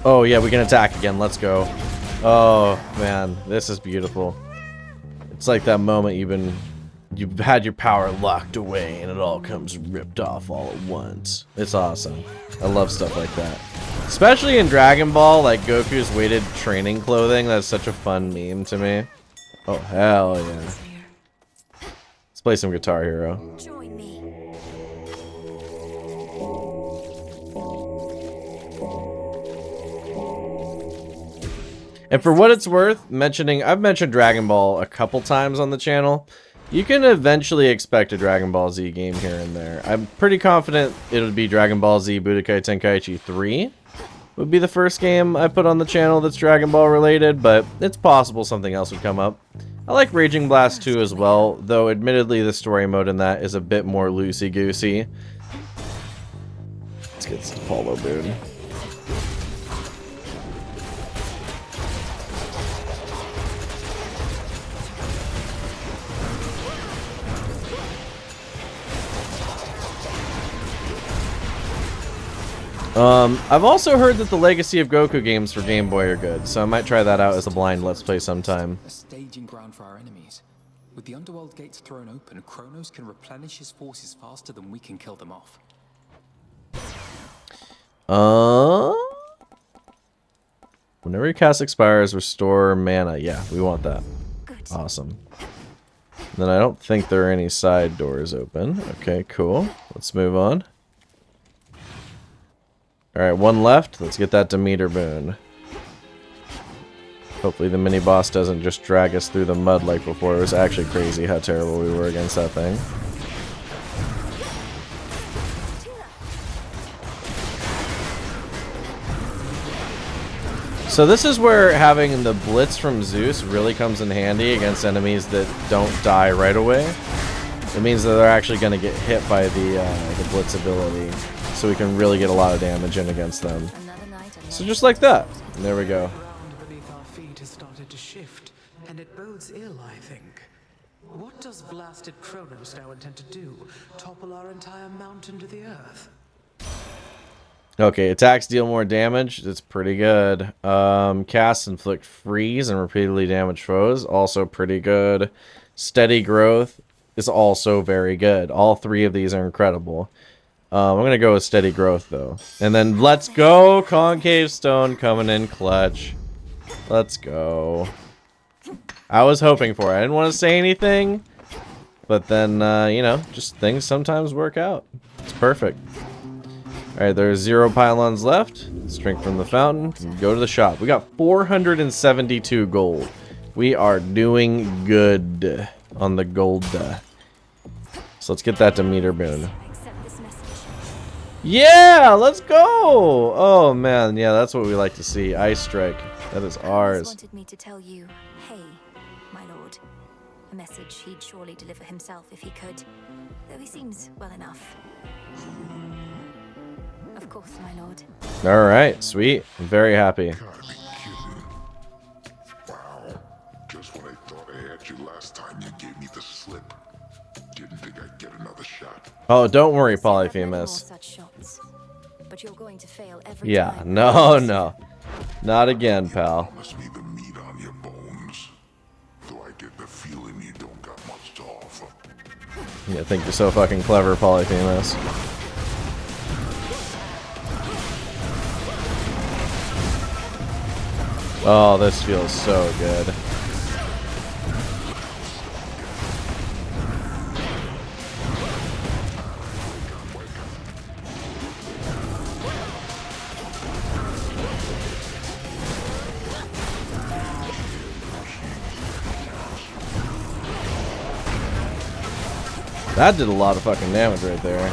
[SPEAKER 1] Oh yeah, we can attack again. Let's go. Oh man, this is beautiful. It's like that moment you've had your power locked away and it all comes ripped off all at once. It's awesome. I love stuff like that. Especially in Dragon Ball, like Goku's weighted training clothing. That's such a fun meme to me. Oh hell yeah. Let's play some Guitar Hero.
[SPEAKER 2] Join me.
[SPEAKER 1] And for what it's worth, I've mentioned Dragon Ball a couple times on the channel. You can eventually expect a Dragon Ball Z game here and there. I'm pretty confident it would be Dragon Ball Z Budokai Tenkaichi 3 would be the first game I put on the channel that's Dragon Ball related, but it's possible something else would come up. I like Raging Blast 2 as well, though admittedly the story mode in that is a bit more loosey-goosey. Let's get this Apollo Boon. I've also heard that the Legacy of Goku games for Game Boy are good, so I might try that out as a blind Let's Play sometime.
[SPEAKER 19] A staging ground for our enemies. With the underworld gates thrown open, Kronos can replenish his forces faster than we can kill them off.
[SPEAKER 1] Whenever your cast expires, restore mana. Yeah, we want that. Awesome. Then I don't think there are any side doors open. Okay, cool. Let's move on. Alright, one left. Let's get that Demeter Boon. Hopefully the mini-boss doesn't just drag us through the mud like before. It was actually crazy how terrible we were against that thing. So this is where having the Blitz from Zeus really comes in handy against enemies that don't die right away. It means that they're actually going to get hit by the Blitz ability. So we can really get a lot of damage in against them. So just like that. And there we go.
[SPEAKER 6] ground beneath our feet has started to shift, and it bodes ill, I think. What does blasted Kronos now intend to do? Topple our entire mountain to the earth?
[SPEAKER 1] Okay, attacks deal more damage. That's pretty good. Casts inflict freeze and repeatedly damage foes. Also pretty good. Steady growth is also very good. All three of these are incredible. I'm going to go with steady growth, though. And then let's go! Concave Stone coming in clutch. Let's go. I was hoping for it. I didn't want to say anything. But then, you know, just things sometimes work out. It's perfect. Alright, there's 0 pylons left. Let's drink from the fountain and go to the shop. We got 472 gold. We are doing good on the gold. So let's get that Demeter Boon. Yeah, let's go! Oh man, yeah, that's what we like to see. Ice Strike. That is ours.
[SPEAKER 2] Wanted me to tell you, hey, my lord. A message he'd surely deliver himself if he could, though he seems well enough. Of course, my lord.
[SPEAKER 1] All right, sweet. I'm very happy.
[SPEAKER 16] Wow. Just when I thought I had you last time, you gave me the slip. Didn't think I'd get another shot.
[SPEAKER 1] Oh, don't worry, Polyphemus.
[SPEAKER 2] But you're going to fail every
[SPEAKER 1] Yeah,
[SPEAKER 2] time.
[SPEAKER 1] no. Not again, pal.
[SPEAKER 16] Promise me the meat on your bones. Though I get the feeling you don't got much to offer.
[SPEAKER 1] Yeah, think you're so fucking clever, Polyphemus. Oh, this feels so good. That did a lot of fucking damage right there.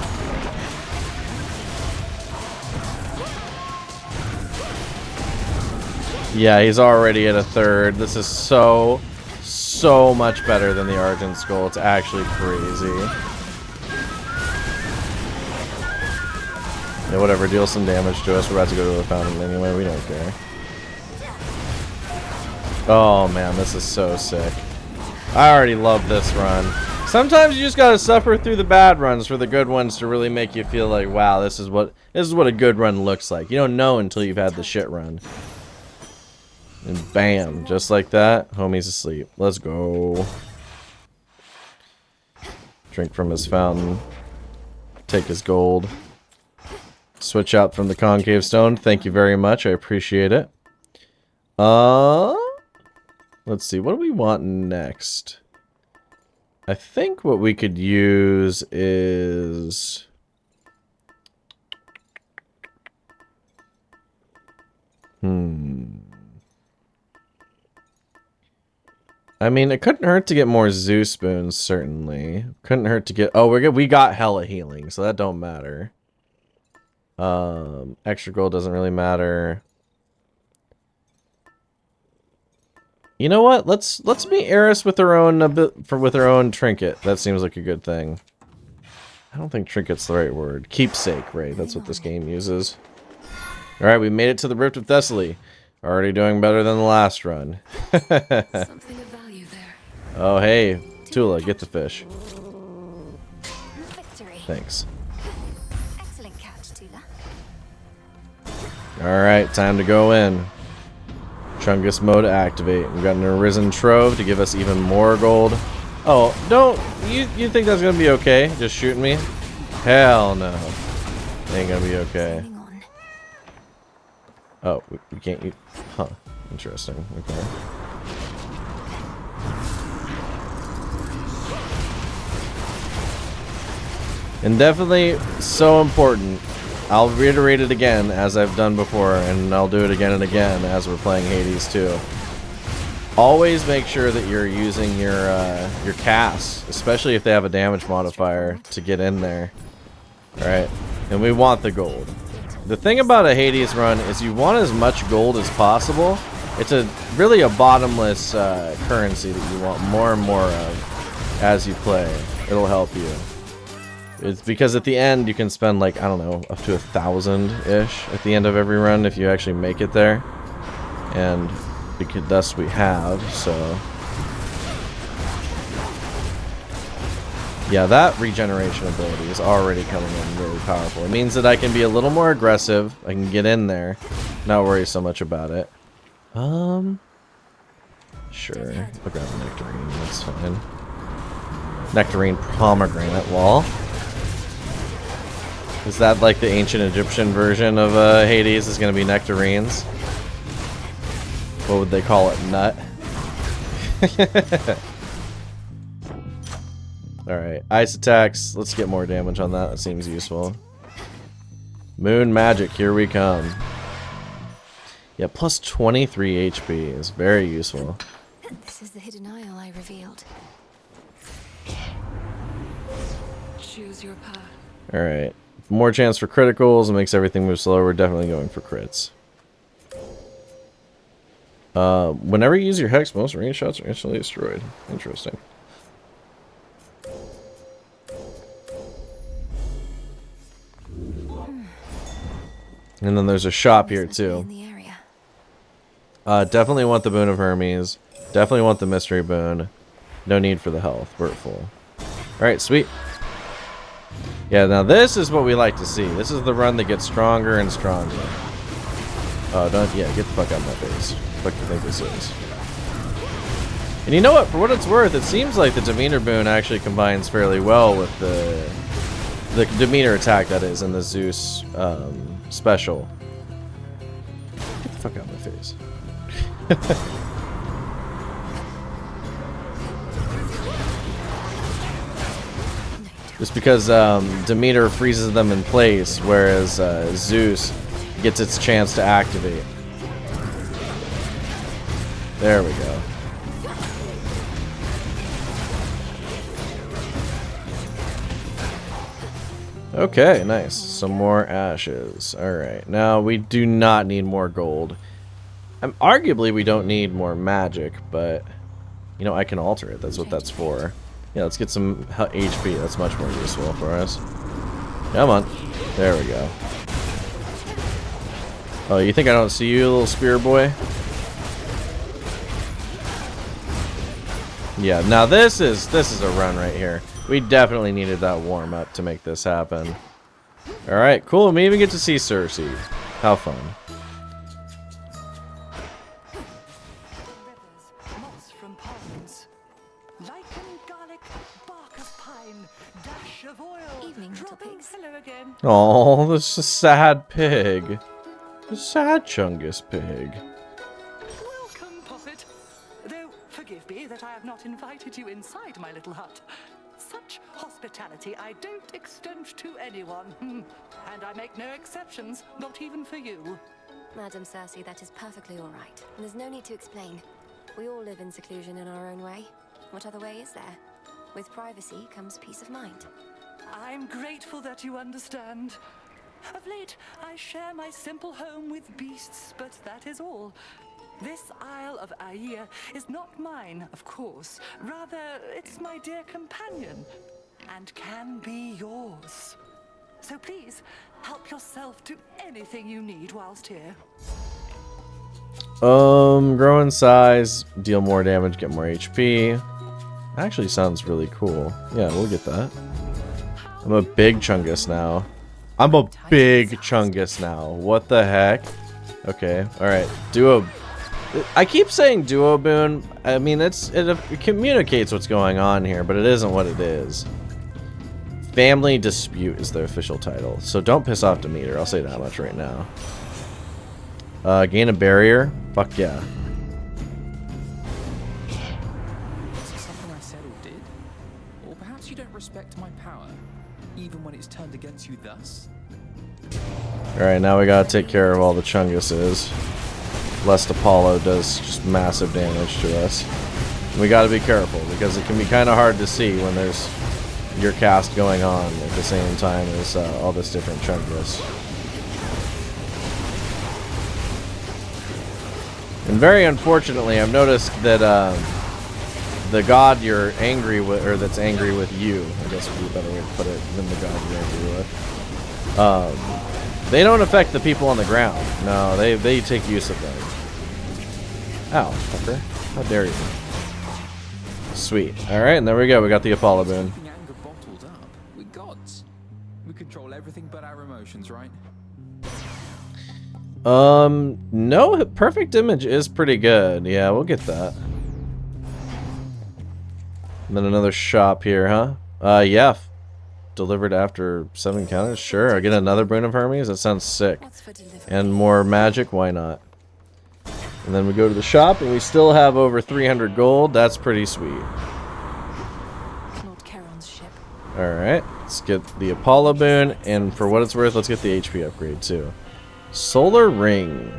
[SPEAKER 1] Yeah, he's already at a third. This is so much better than the Argent Skull. It's actually crazy. Yeah, whatever. Deal some damage to us. We're about to go to the fountain anyway. We don't care. Oh, man. This is so sick. I already love this run. Sometimes you just gotta suffer through the bad runs for the good ones to really make you feel like, wow, this is what a good run looks like. You don't know until you've had the shit run. And bam, just like that, homie's asleep. Let's go. Drink from his fountain. Take his gold. Switch out from the concave stone. Thank you very much. I appreciate it. Let's see. What do we want next? I think what we could use is... I mean, it couldn't hurt to get more Zoo Spoons, certainly. Couldn't hurt to get... Oh, we got hella healing, so that don't matter. Extra gold doesn't really matter. You know what? Let's meet Eris with her own with her own trinket. That seems like a good thing. I don't think trinket's the right word. Keepsake, right? That's what this game uses. All right, we made it to the Rift of Thessaly. Already doing better than the last run.
[SPEAKER 12] Something of value there.
[SPEAKER 1] Oh, hey, Tula, get the fish.
[SPEAKER 2] Victory.
[SPEAKER 1] Thanks.
[SPEAKER 2] Excellent catch, Tula.
[SPEAKER 1] All right, time to go in. Chungus mode activate. We've got an Arisen Trove to give us even more gold. Oh, don't you think that's gonna be okay? Just shooting me? Hell no. Ain't gonna be okay. Oh, we can't use... Huh. Interesting. Okay. And definitely so important. I'll reiterate it again, as I've done before, and I'll do it again and again as we're playing Hades too. Always make sure that you're using your casts, especially if they have a damage modifier, to get in there. Alright? And we want the gold. The thing about a Hades run is you want as much gold as possible. It's really a bottomless currency that you want more and more of as you play. It'll help you. It's because at the end you can spend like, I don't know, up to 1,000-ish at the end of every run if you actually make it there. And because thus we have, so... Yeah, that regeneration ability is already coming in really powerful. It means that I can be a little more aggressive. I can get in there, not worry so much about it. Sure. I'll grab a nectarine, that's fine. Nectarine pomegranate wall. Is that like the ancient Egyptian version of Hades is going to be nectarines? What would they call it? Nut? Alright, ice attacks. Let's get more damage on that. That seems useful. Moon magic, here we come. Yeah, plus 23 HP is very useful.
[SPEAKER 2] This is the hidden isle I revealed.
[SPEAKER 12] Choose your path.
[SPEAKER 1] Alright. More chance for criticals. It makes everything move slower. We're definitely going for crits. Whenever you use your hex, most range shots are instantly destroyed. Interesting. And then there's a shop here too. Definitely want the Boon of Hermes. Definitely want the Mystery Boon. No need for the health. We're at full. Alright, sweet. Yeah, now this is what we like to see. This is the run that gets stronger and stronger. Oh, don't... Yeah, get the fuck out of my face. What do you think this is? And you know what? For what it's worth, it seems like the Demeanor Boon actually combines fairly well with the Demeanor attack, that is, in the Zeus special. Get the fuck out of my face. Just because Demeter freezes them in place, whereas Zeus gets its chance to activate. There we go. Okay, nice. Some more ashes. Alright, now we do not need more gold. Arguably, we don't need more magic, but, you know, I can alter it. That's what that's for. Yeah, let's get some HP. That's much more useful for us. Come on. There we go. Oh, you think I don't see you, little spear boy? Yeah, now this is a run right here. We definitely needed that warm-up to make this happen. Alright, cool. We even get to see Cersei. How fun. Oh, this is a sad pig. A sad Chungus pig.
[SPEAKER 6] Welcome, Puppet. Though, forgive me that I have not invited you inside my little hut. Such hospitality I don't extend to anyone. And I make no exceptions, not even for you.
[SPEAKER 2] Madam Cersei, that is perfectly all right. And there's no need to explain. We all live in seclusion in our own way. What other way is there? With privacy comes peace of mind.
[SPEAKER 6] I'm grateful that you understand. Of late, I share my simple home with beasts, but that is all. This Isle of Aia is not mine, of course. Rather, it's my dear companion, and can be yours. So please, help yourself to anything you need whilst here.
[SPEAKER 1] Grow in size, deal more damage, get more HP. Actually sounds really cool. Yeah, we'll get that. I'm a big Chungus now. I'm a big Chungus now. What the heck? Okay, alright. Duo. I keep saying Duo Boon. I mean, it communicates what's going on here, but it isn't what it is. Family Dispute is the official title. So don't piss off Demeter. I'll say that much right now. Gain a barrier? Fuck yeah.
[SPEAKER 19] Something I said or did? Or perhaps you don't respect my power, even when it's turned against you thus?
[SPEAKER 1] Alright, now we gotta take care of all the Chunguses. Lest Apollo does just massive damage to us. We gotta be careful, because it can be kind of hard to see when there's your cast going on at the same time as all this different Chungus. And very unfortunately, I've noticed that the god you're angry with, or that's angry with you, I guess would be a better way to put it than the god you're angry with, they don't affect the people on the ground. No, they take use of them. Ow, fucker. How dare you. Sweet. Alright, and there we go. We got the Apollo Boon.
[SPEAKER 19] Anger bottled up. We're gods. We control everything but our emotions, right?
[SPEAKER 1] No, Perfect Image is pretty good. Yeah, we'll get that. And then another shop here, huh? Yeah. Delivered after 7 counters? Sure. I get another Boon of Hermes? That sounds sick. And more magic? Why not? And then we go to the shop, and we still have over 300 gold. That's pretty sweet. Alright, let's get the Apollo Boon, and for what it's worth, let's get the HP upgrade, too. Solar Ring.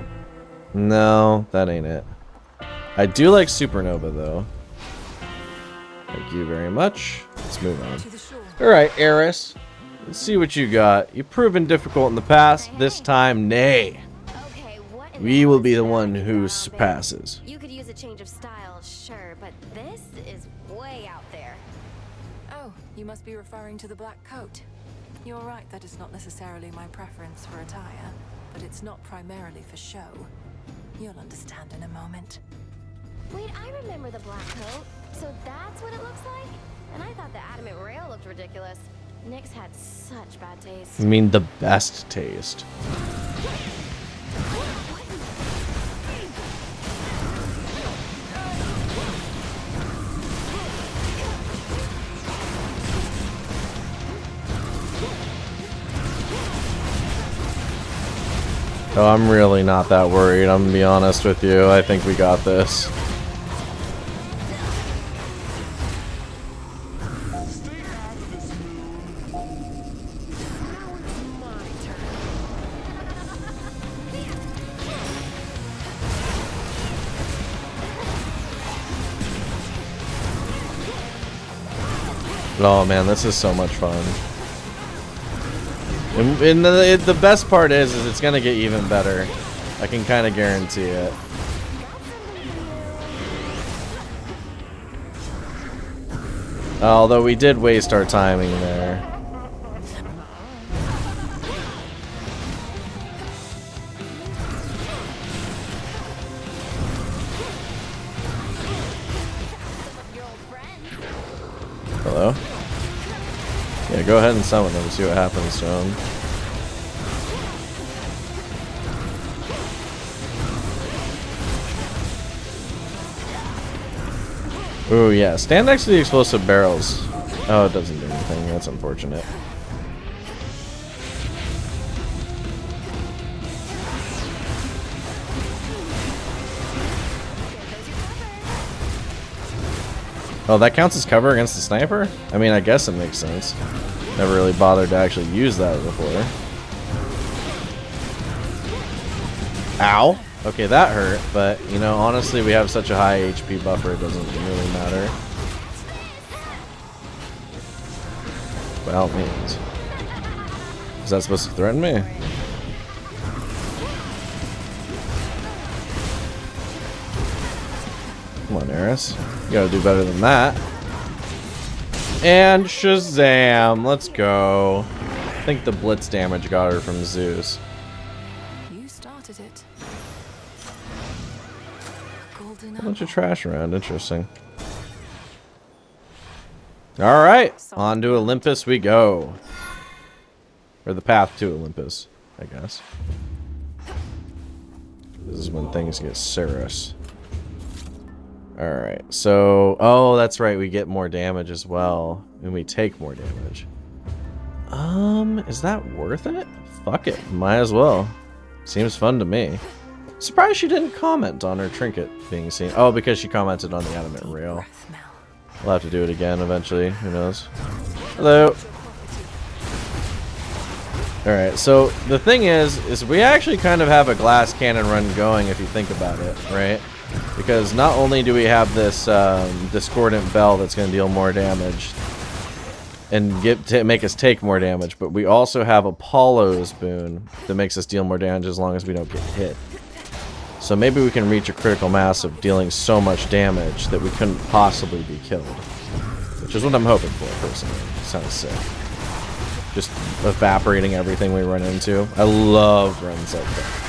[SPEAKER 1] No, that ain't it. I do like Supernova, though. Thank you very much. Let's move on. Alright, Eris. Let's see what you got. You've proven difficult in the past. This time, nay. We will be the one who surpasses.
[SPEAKER 17] You could use a change of style, sure, but this is way out there.
[SPEAKER 8] Oh, you must be referring to the black coat. You're right that it's not necessarily my preference for attire. but it's not primarily for show. You'll understand in a moment.
[SPEAKER 17] Wait, I remember the black coat. So that's what it looks like? And I thought the adamant rail looked ridiculous. Nyx had such bad taste.
[SPEAKER 1] I mean, the best taste. Oh, I'm really not that worried, I'm gonna be honest with you. I think we got this. Oh man, this is so much fun. And the best part is it's gonna get even better. I can kind of guarantee it. Although we did waste our timing there. Hello? Yeah, go ahead and summon them and see what happens to them. Ooh, yeah. Stand next to the explosive barrels. Oh, it doesn't do anything. That's unfortunate. Oh, that counts as cover against the sniper? I mean, I guess it makes sense. Never really bothered to actually use that before. Ow! Okay, that hurt, but, you know, honestly, we have such a high HP buffer, it doesn't really matter. By all means. Is that supposed to threaten me? Come on, Eris. You gotta do better than that. And Shazam! Let's go. I think the blitz damage got her from Zeus.
[SPEAKER 8] You started it.
[SPEAKER 1] A bunch of trash around. Interesting. Alright. On to Olympus we go. Or the path to Olympus, I guess. This is when things get serious. Alright, so... Oh, that's right, we get more damage as well. And we take more damage. Is that worth it? Fuck it, might as well. Seems fun to me. Surprised she didn't comment on her trinket being seen. Oh, because she commented on the adamant rail. We'll have to do it again eventually, who knows. Hello! Alright, so the thing is we actually kind of have a glass cannon run going if you think about it, right? Because not only do we have this discordant bell that's going to deal more damage and make us take more damage, but we also have Apollo's boon that makes us deal more damage as long as we don't get hit. So maybe we can reach a critical mass of dealing so much damage that we couldn't possibly be killed. Which is what I'm hoping for, personally. Sounds sick. Just evaporating everything we run into. I love runs like that.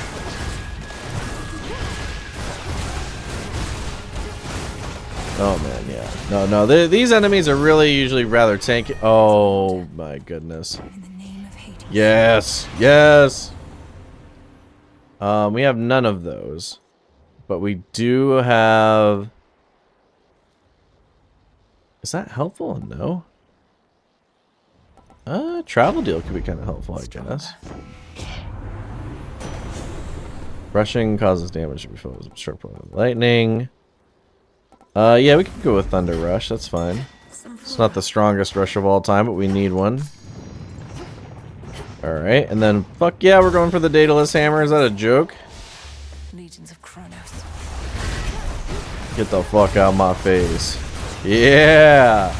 [SPEAKER 1] Oh man, yeah. No, these enemies are really usually rather tanky. Oh my goodness. Yes, yes. We have none of those, but we do have. Is that helpful? No. Travel deal could be kind of helpful, I guess. Rushing causes damage if it was struck by lightning. Yeah, we can go with Thunder Rush. That's fine. It's not the strongest rush of all time, but we need one. Alright, and then, fuck yeah, we're going for the Daedalus Hammer. Is that a joke?
[SPEAKER 8] Legions of Kronos.
[SPEAKER 1] Get the fuck out of my face. Yeah!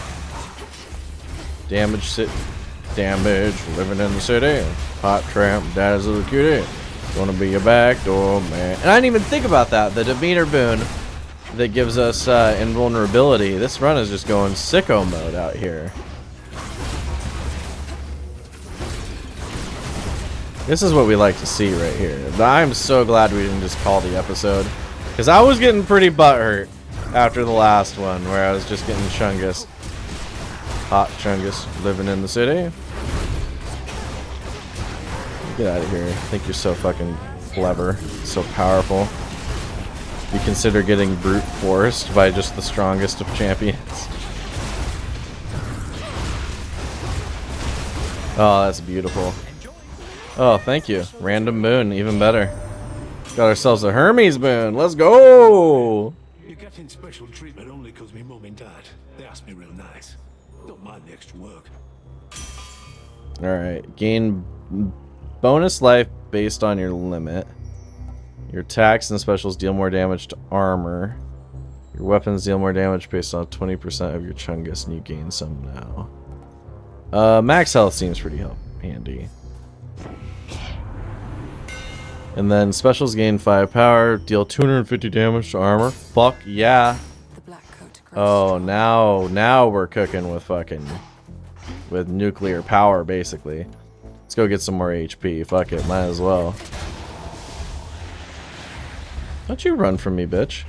[SPEAKER 1] Damage, living in the city. Hot tramp, daddy's little cutie. Gonna be your backdoor man. And I didn't even think about that. The Demeanor boon that gives us invulnerability. This run is just going sicko mode out here. This is what we like to see right here. I'm so glad we didn't just call the episode, because I was getting pretty butthurt after the last one where I was just getting Chungus. Hot Chungus living in the city. Get out of here. I think you're so fucking clever, so powerful. You consider getting brute forced by just the strongest of champions. Oh, that's beautiful. Oh, thank you. Random boon, even better. Got ourselves a Hermes boon. Let's go!
[SPEAKER 20] You're getting special treatment only because me mum and dad, they asked me real nice. Don't mind the extra work.
[SPEAKER 1] Alright, gain bonus life based on your limit. Your attacks and specials deal more damage to armor. Your weapons deal more damage based on 20% of your Chungus, and you gain some now. Max health seems pretty handy. And then specials gain 5 power, deal 250 damage to armor. Fuck yeah. Oh, now we're cooking with with nuclear power, basically. Let's go get some more HP. Fuck it, might as well. Don't you run from me, bitch.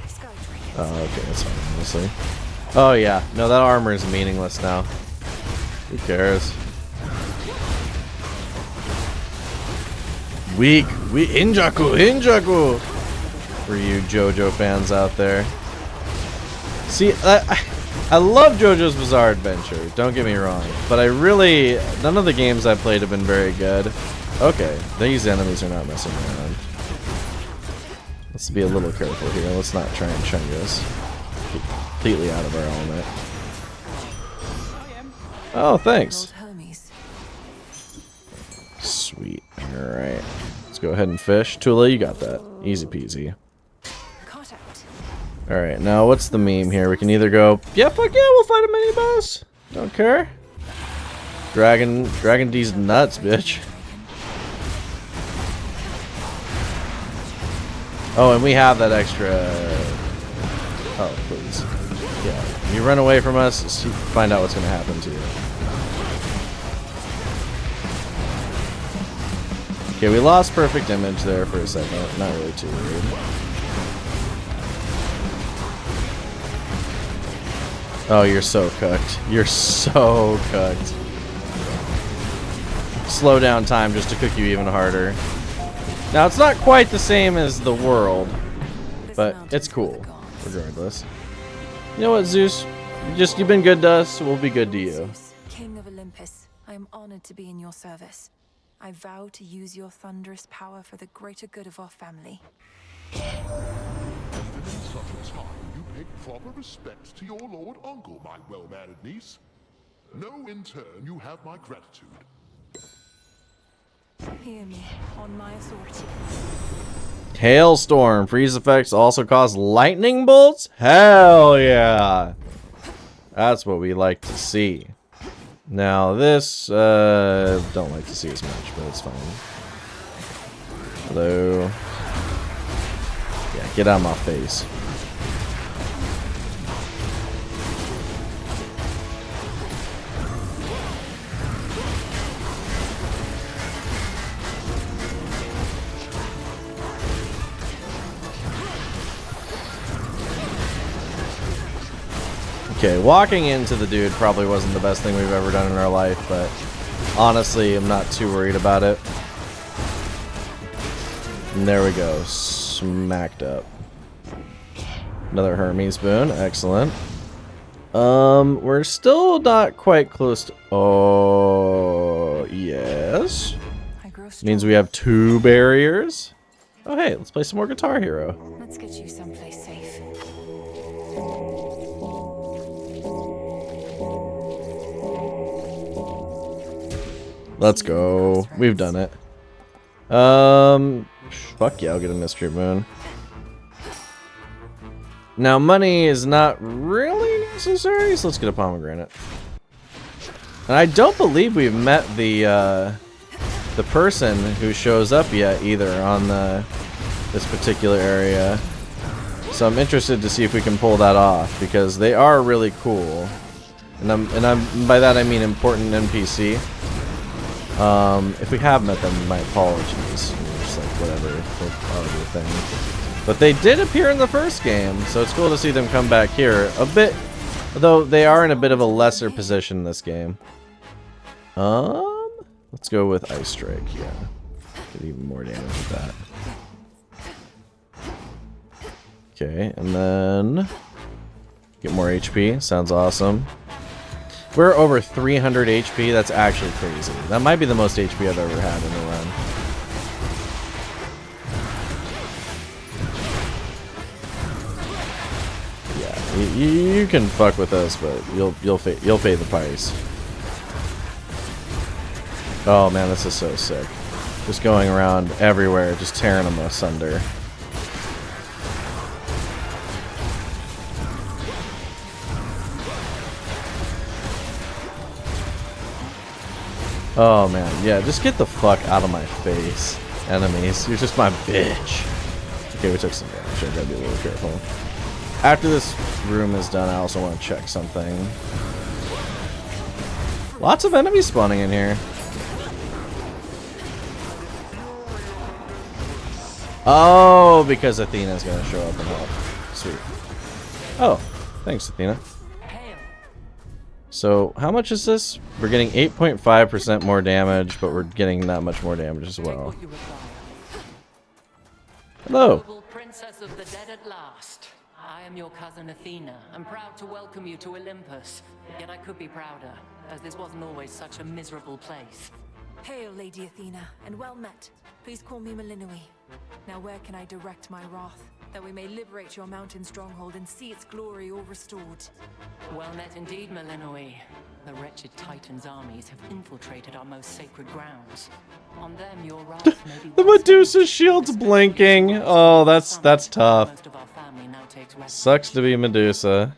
[SPEAKER 1] Oh, okay, that's fine, honestly. Oh yeah, no, that armor is meaningless now. Who cares? Weak, Injaku! For you JoJo fans out there. See, I love JoJo's Bizarre Adventure, don't get me wrong, but none of the games I've played have been very good. Okay, these enemies are not messing around. Let's be a little careful here, let's not try and Chungus. Completely out of our element. Oh, thanks. Sweet, alright. Let's go ahead and fish. Tula, you got that. Easy peasy. Alright, now what's the meme here? We can either go, yeah, fuck yeah, we'll fight a mini boss. Don't care. Dragon D's nuts, bitch. Oh, and we have that extra. Oh, please. Yeah, you run away from us, find out what's gonna happen to you. Okay, we lost perfect image there for a second. Not really too weird. Oh, you're so cooked. You're so cooked. Slow down time just to cook you even harder. Now, it's not quite the same as the world, but it's cool, regardless. You know what, Zeus? You've been good to us, we'll be good to you.
[SPEAKER 21] King of Olympus, I am honored to be in your service. I vow to use your thunderous power for the greater good of our family.
[SPEAKER 16] In such a time, you pay proper respect to your lord uncle, my well-mannered niece. Know in turn you have my gratitude.
[SPEAKER 21] Hear me, on my authority.
[SPEAKER 1] Hailstorm. Freeze effects also cause lightning bolts? Hell yeah. That's what we like to see. Now this, don't like to see as much, but it's fine. Hello. Yeah, get out of my face. Okay, walking into the dude probably wasn't the best thing we've ever done in our life, but honestly, I'm not too worried about it. And there we go, smacked up. Another Hermes boon, excellent. We're still not quite close to... Oh, yes. Means we have 2 barriers. Oh, hey, let's play some more Guitar Hero.
[SPEAKER 21] Let's get you someplace safe.
[SPEAKER 1] Let's go. We've done it. Fuck yeah, I'll get a mystery moon. Now, money is not really necessary, so let's get a pomegranate. And I don't believe we've met the person who shows up yet either on this particular area. So I'm interested to see if we can pull that off, because they are really cool. And I'm by that I mean important NPC. If we have met them, my apologies. Just like whatever, other thing. But they did appear in the first game, so it's cool to see them come back here. A bit, though they are in a bit of a lesser position in this game. Let's go with Ice Strike, yeah. Get even more damage with that. Okay, and then get more HP. Sounds awesome. We're over 300 HP. That's actually crazy. That might be the most HP I've ever had in a run. Yeah, you can fuck with us, but you'll pay the price. Oh man, this is so sick. Just going around everywhere, just tearing them asunder. Oh man, yeah, just get the fuck out of my face, enemies. You're just my bitch. Okay, we took some damage. I gotta be a little careful. After this room is done, I also want to check something. Lots of enemies spawning in here. Oh, because Athena's gonna show up and help. Sweet. Oh, thanks, Athena. So, how much is this? We're getting 8.5% more damage, but we're getting that much more damage as well. Hello.
[SPEAKER 7] Noble princess of the dead at last. I am your cousin Athena. I'm proud to welcome you to Olympus. Yet I could be prouder, as this wasn't always such a miserable place.
[SPEAKER 21] Hail, Lady Athena, and well met. Please call me Melinoë. Now where can I direct my wrath, that we may liberate your mountain stronghold and see its glory all restored?
[SPEAKER 7] Well met indeed, Melinoë. The wretched Titan's armies have infiltrated our most sacred grounds. On them, your wrath may be
[SPEAKER 1] The Medusa shield's blinking. Oh, that's tough.
[SPEAKER 7] most of our family now takes refuge.
[SPEAKER 1] Sucks to be Medusa.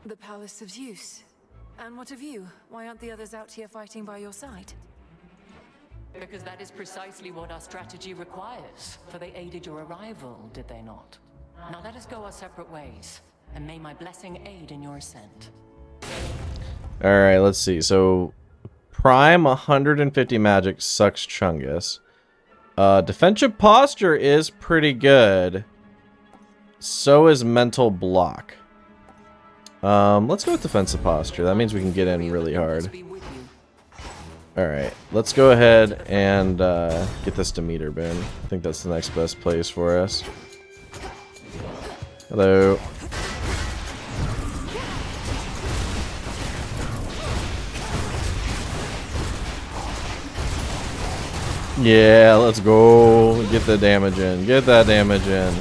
[SPEAKER 21] The Palace of Zeus. And what of you? Why aren't the others out here fighting by your side?
[SPEAKER 7] Because that is precisely what our strategy requires. For they aided your arrival, did they not? Now let us go our separate ways, and may my blessing aid in your ascent.
[SPEAKER 1] Alright, let's see. So, Prime 150 magic sucks Chungus. Defensive posture is pretty good. So is mental block. Let's go with defensive posture. That means we can get in really hard. Alright, let's go ahead and get this Demeter boon. I think that's the next best place for us. Hello. Yeah, let's go. Get the damage in. Get that damage in.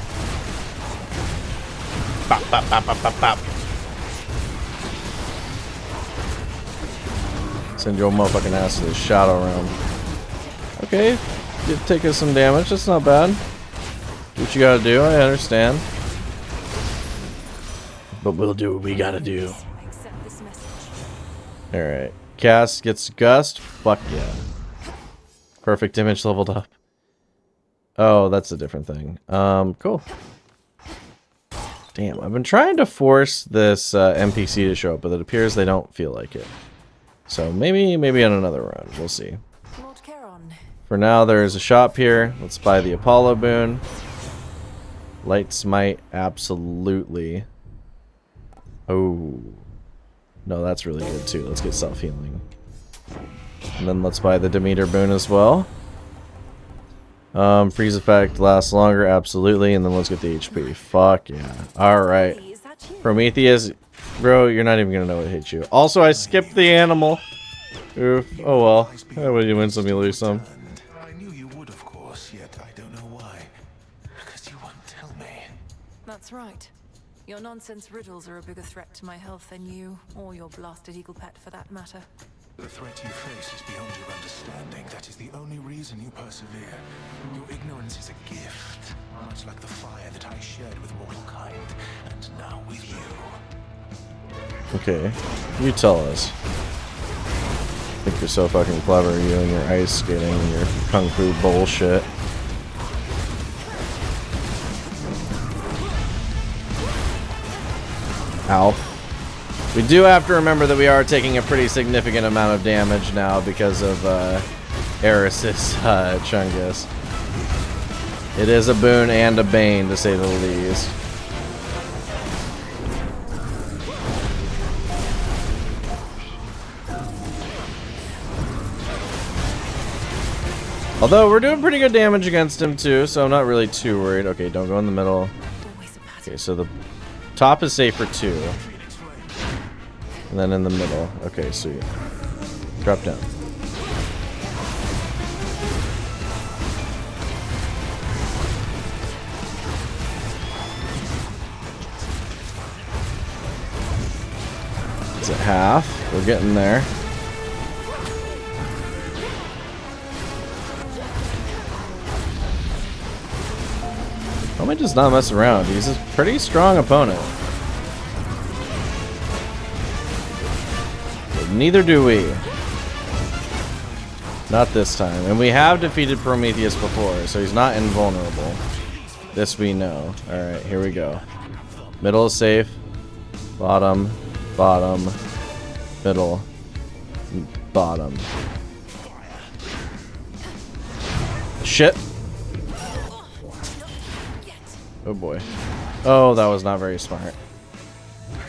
[SPEAKER 1] Pop, pop, pop, pop, pop, pop. Send your motherfucking ass to the shadow realm. Okay, you take us some damage. That's not bad. Do what you gotta do. I understand. But we'll do what we gotta do. Alright. Cass gets Gust. Fuck yeah. Perfect image leveled up. Oh, that's a different thing. Cool. Damn, I've been trying to force this NPC to show up, but it appears they don't feel like it. So maybe on another run. We'll see. For now, there is a shop here. Let's buy the Apollo boon. Light Smite, absolutely. Oh. No, that's really good too. Let's get self-healing. And then let's buy the Demeter boon as well. Freeze effect lasts longer, absolutely. And then let's get the HP. Fuck yeah. Alright. Prometheus, bro, you're not even gonna know what hit you. Also, I skipped the animal. Oof. Oh well. When you win some, you lose some.
[SPEAKER 20] I knew you would, of course, yet I don't know why. Because you won't tell me.
[SPEAKER 21] That's right. Your nonsense riddles are a bigger threat to my health than you, or your blasted eagle pet for that matter.
[SPEAKER 20] The threat you face is beyond your understanding. That is the only reason you persevere. Your ignorance is a gift, much like the fire that I shared with mortal kind, and now with you.
[SPEAKER 1] Okay, you tell us. I think you're so fucking clever, you and your ice skating and your kung fu bullshit. Ow. We do have to remember that we are taking a pretty significant amount of damage now because of Eris's Chungus. It is a boon and a bane, to say the least. Although we're doing pretty good damage against him too, so I'm not really too worried. Okay, don't go in the middle. Okay, so the top is safe for 2. And then in the middle. Okay, sweet. Drop down. It's at half. We're getting there. Homie does not mess around. He's a pretty strong opponent. But neither do we. Not this time. And we have defeated Prometheus before, so he's not invulnerable. This we know. Alright, here we go. Middle is safe. Bottom. Bottom. Middle. Bottom. Shit. Oh boy. Oh, that was not very smart.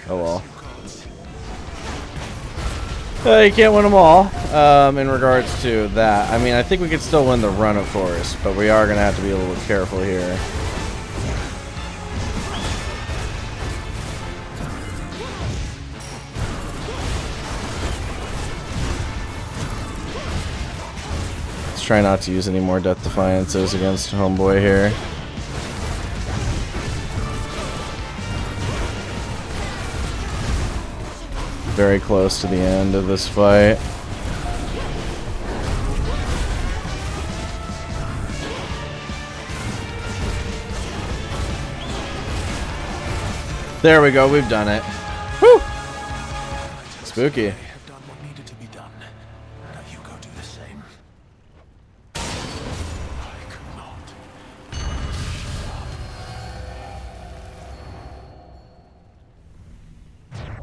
[SPEAKER 1] Oh well. You can't win them all. In regards to that, I mean, I think we could still win the run, of course, but we are going to have to be a little careful here. Let's try not to use any more Death Defiances against Homeboy here. Very close to the end of this fight. There we go, we've done it. Whew! Spooky.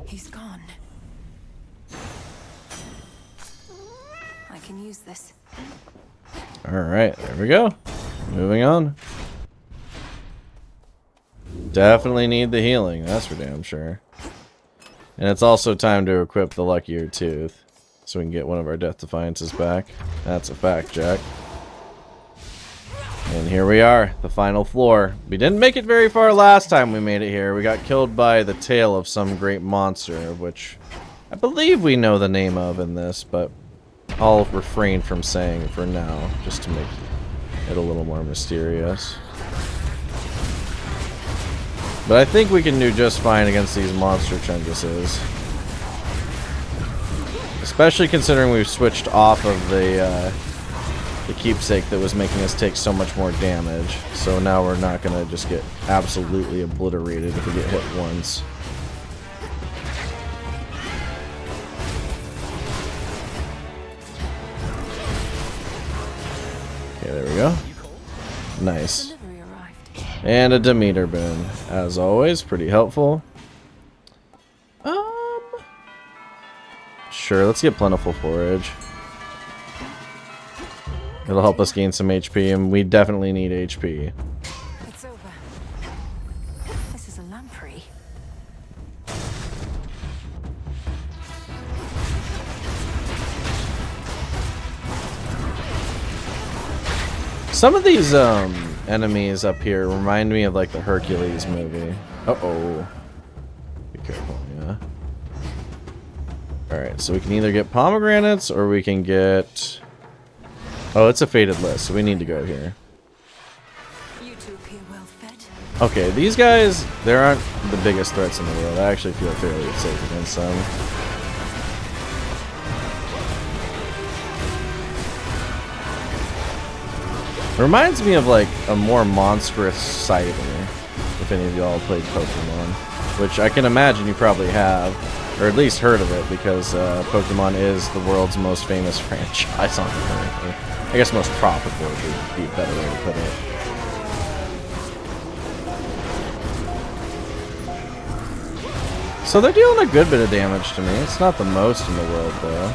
[SPEAKER 21] He's gone. I can use this.
[SPEAKER 1] Alright, there we go. Moving on. Definitely need the healing, that's for damn sure. And it's also time to equip the Luckier Tooth, so we can get one of our Death Defiances back. That's a fact, Jack. And here we are, the final floor. We didn't make it very far last time we made it here. We got killed by the tail of some great monster, which I believe we know the name of in this, but I'll refrain from saying for now, just to make it a little more mysterious. But I think we can do just fine against these monster Chunguses. Especially considering we've switched off of the keepsake that was making us take so much more damage. So now we're not going to just get absolutely obliterated if we get hit once. Okay, there we go. Nice. And a Demeter boon. As always, pretty helpful. Sure, let's get Plentiful Forage. It'll help us gain some HP, and we definitely need HP.
[SPEAKER 21] It's over. This is a lamprey.
[SPEAKER 1] Some of these enemies up here remind me of like the Hercules movie. Uh-oh. Be careful, yeah. Alright, so we can either get pomegranates or we can get... Oh, it's a fated list, so we need to go here.
[SPEAKER 21] You two appear well fed.
[SPEAKER 1] Okay, these guys, they aren't the biggest threats in the world. I actually feel fairly safe against them. It reminds me of like a more monstrous Scyther, if any of y'all played Pokemon, which I can imagine you probably have, or at least heard of it, because Pokemon is the world's most famous franchise on Earth. I guess most profitable would be a better way to put it. So they're dealing a good bit of damage to me. It's not the most in the world, though.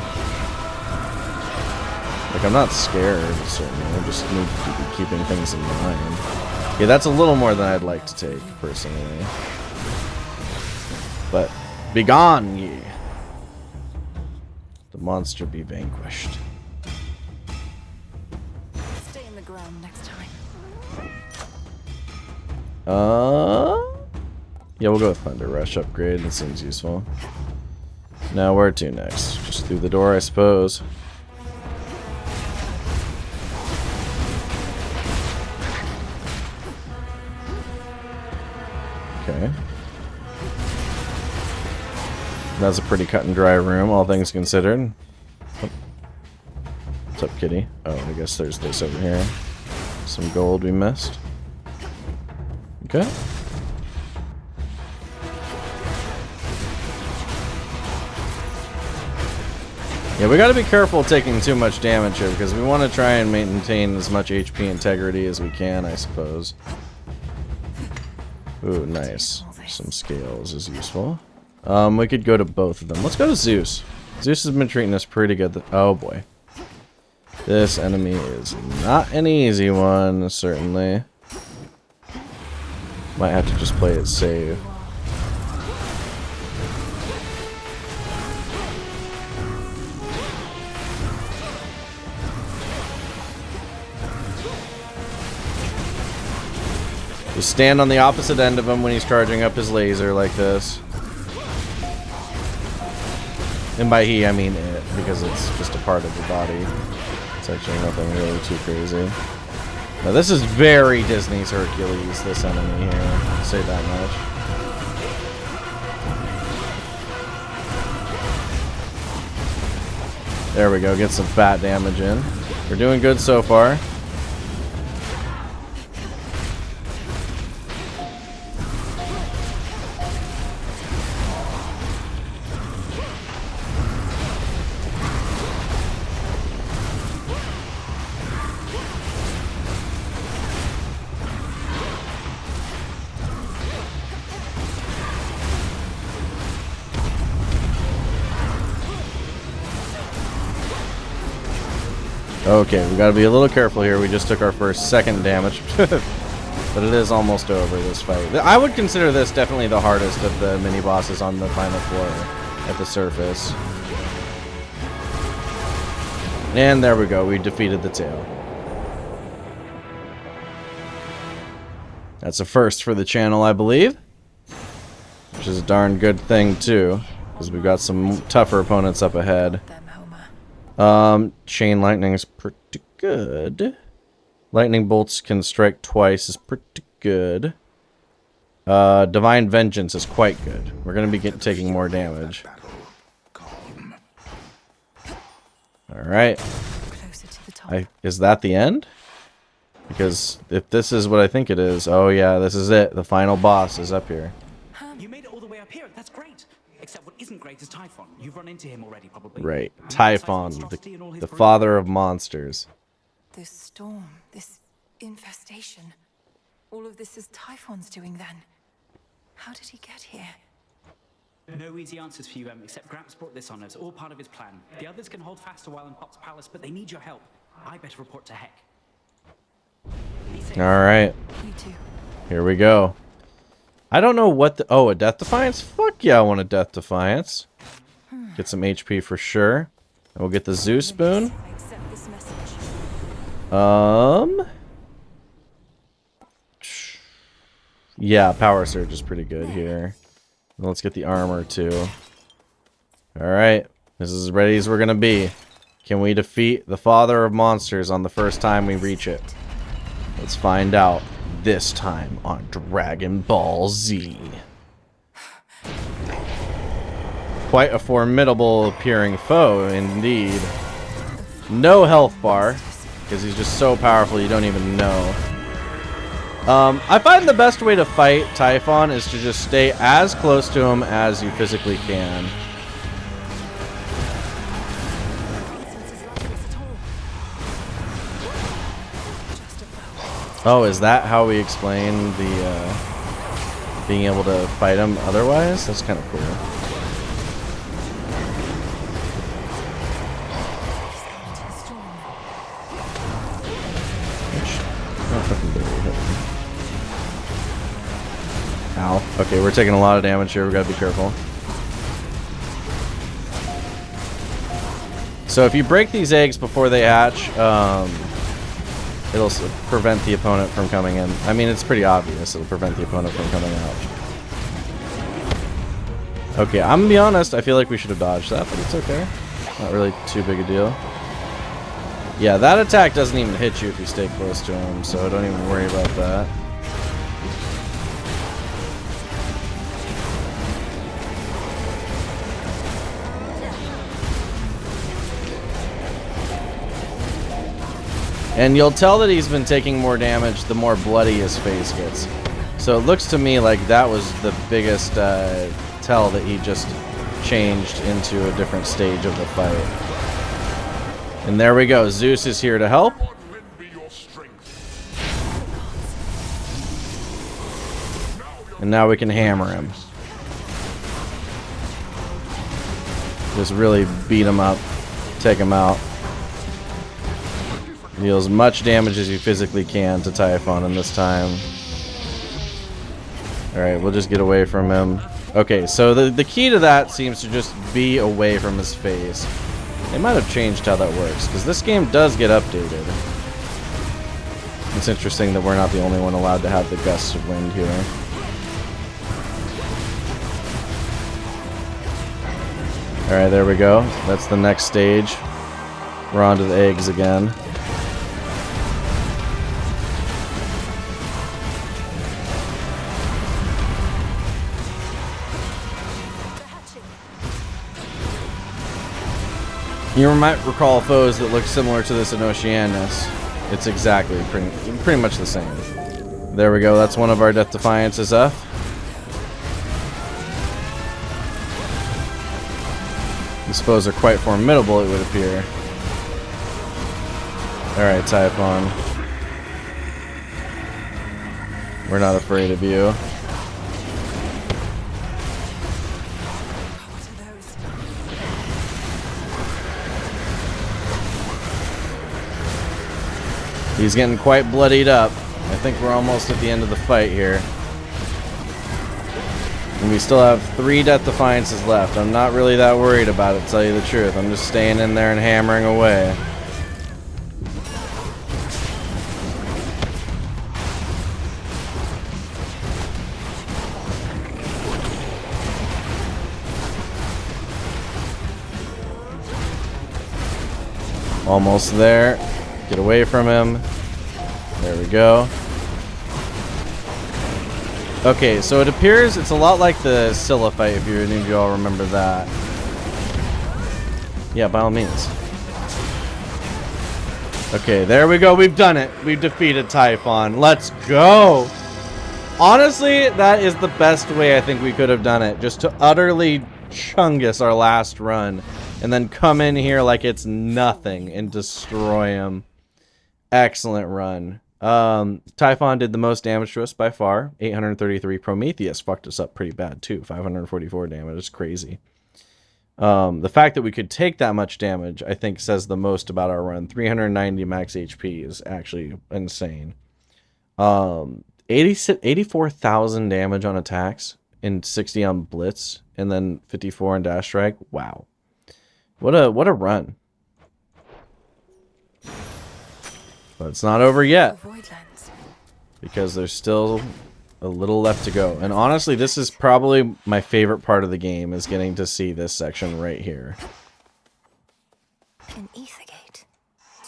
[SPEAKER 1] Like, I'm not scared, certainly. I just need to be keeping things in mind. Yeah, that's a little more than I'd like to take, personally. But, begone ye! The monster be vanquished.
[SPEAKER 21] Stay in the ground next time.
[SPEAKER 1] Yeah, we'll go with Thunder Rush upgrade. That seems useful. Now, where to next? Just through the door, I suppose. Okay. That's a pretty cut and dry room, all things considered. Oh. What's up, kitty? Oh, I guess there's this over here. Some gold we missed. Okay. Yeah, we gotta be careful taking too much damage here, because we want to try and maintain as much HP integrity as we can, I suppose. Ooh, nice. Some scales is useful. We could go to both of them. Let's go to Zeus. Zeus has been treating us pretty good. Oh boy. This enemy is not an easy one, certainly. Might have to just play it safe. Just stand on the opposite end of him when he's charging up his laser like this. And by he, I mean it, because it's just a part of the body. It's actually nothing really too crazy. Now this is very Disney's Hercules, this enemy here. I'll say that much. There we go, get some fat damage in. We're doing good so far. Okay, we gotta be a little careful here. We just took our second damage. But it is almost over, this fight. I would consider this definitely the hardest of the mini-bosses on the final floor at the surface. And there we go, we defeated the tail. That's a first for the channel, I believe. Which is a darn good thing, too. Because we've got some tougher opponents up ahead. Chain lightning is pretty good. Lightning bolts can strike twice is pretty good. Divine vengeance is quite good. We're gonna be taking more damage. Alright. Is that the end? Because if this is what I think it is, oh yeah, this is it. The final boss is up here.
[SPEAKER 15] You made it all the way up here. That's great. Except what isn't great is Typhon. You've run into him already, probably.
[SPEAKER 1] Right. Typhon, the father of monsters.
[SPEAKER 21] This storm, this infestation. All of this is Typhon's doing then. How did he get here?
[SPEAKER 15] No easy answers for you, except Gramps brought this on us. All part of his plan. The others can hold fast a while in Pop's palace, but they need your help. I better report to Heck.
[SPEAKER 1] Alright. Here we go. I don't know what the... Oh, a Death Defiance? Fuck yeah, I want a Death Defiance. Get some HP for sure. And we'll get the Zeus Spoon. Yeah, Power Surge is pretty good here. Let's get the armor too. Alright. This is as ready as we're gonna be. Can we defeat the father of monsters on the first time we reach it? Let's find out. This time on Dragon Ball Z. Quite a formidable appearing foe, indeed. No health bar, because he's just so powerful you don't even know. I find the best way to fight Typhon is to just stay as close to him as you physically can. Oh, is that how we explain the being able to fight him otherwise? That's kind of cool. Okay, we're taking a lot of damage here. We gotta be careful. So if you break these eggs before they hatch, it'll prevent the opponent from coming in. I mean, it's pretty obvious. It'll prevent the opponent from coming out. Okay, I'm gonna be honest. I feel like we should have dodged that, but it's okay. Not really too big a deal. Yeah, that attack doesn't even hit you if you stay close to him, so don't even worry about that. And you'll tell that he's been taking more damage the more bloody his face gets. So it looks to me like that was the biggest tell that he just changed into a different stage of the fight. And there we go. Zeus is here to help. And now we can hammer him. Just really beat him up. Take him out. Deal as much damage as you physically can to Typhon in this time. Alright, we'll just get away from him. Okay, so the key to that seems to just be away from his face. They might have changed how that works, because this game does get updated. It's interesting that we're not the only one allowed to have the gusts of wind here. Alright, there we go. That's the next stage. We're on to the eggs again. You might recall foes that look similar to this in Oceanus. It's exactly pretty much the same. There we go. That's one of our Death Defiances up. These foes are quite formidable, it would appear. Alright, Typhon. We're not afraid of you. He's getting quite bloodied up. I think we're almost at the end of the fight here. And we still have 3 Death Defiances left. I'm not really that worried about it, to tell you the truth. I'm just staying in there and hammering away. Almost there. Get away from him. There we go. Okay, so it appears it's a lot like the Scylla fight, if any of you all remember that. Yeah, by all means. Okay, there we go. We've done it. We've defeated Typhon. Let's go. Honestly, that is the best way I think we could have done it. Just to utterly chungus our last run. And then come in here like it's nothing and destroy him. Excellent run. Typhon did the most damage to us by far. 833. Prometheus fucked us up pretty bad too. 544 damage. It's crazy. The fact that we could take that much damage, I think, says the most about our run. 390 max HP is actually insane. 84,000 damage on attacks and 60 on blitz, and then 54 on dash strike. Wow. What a run. But it's not over yet, because there's still a little left to go. And honestly, this is probably my favorite part of the game, is getting to see this section right here.
[SPEAKER 2] An ether gate.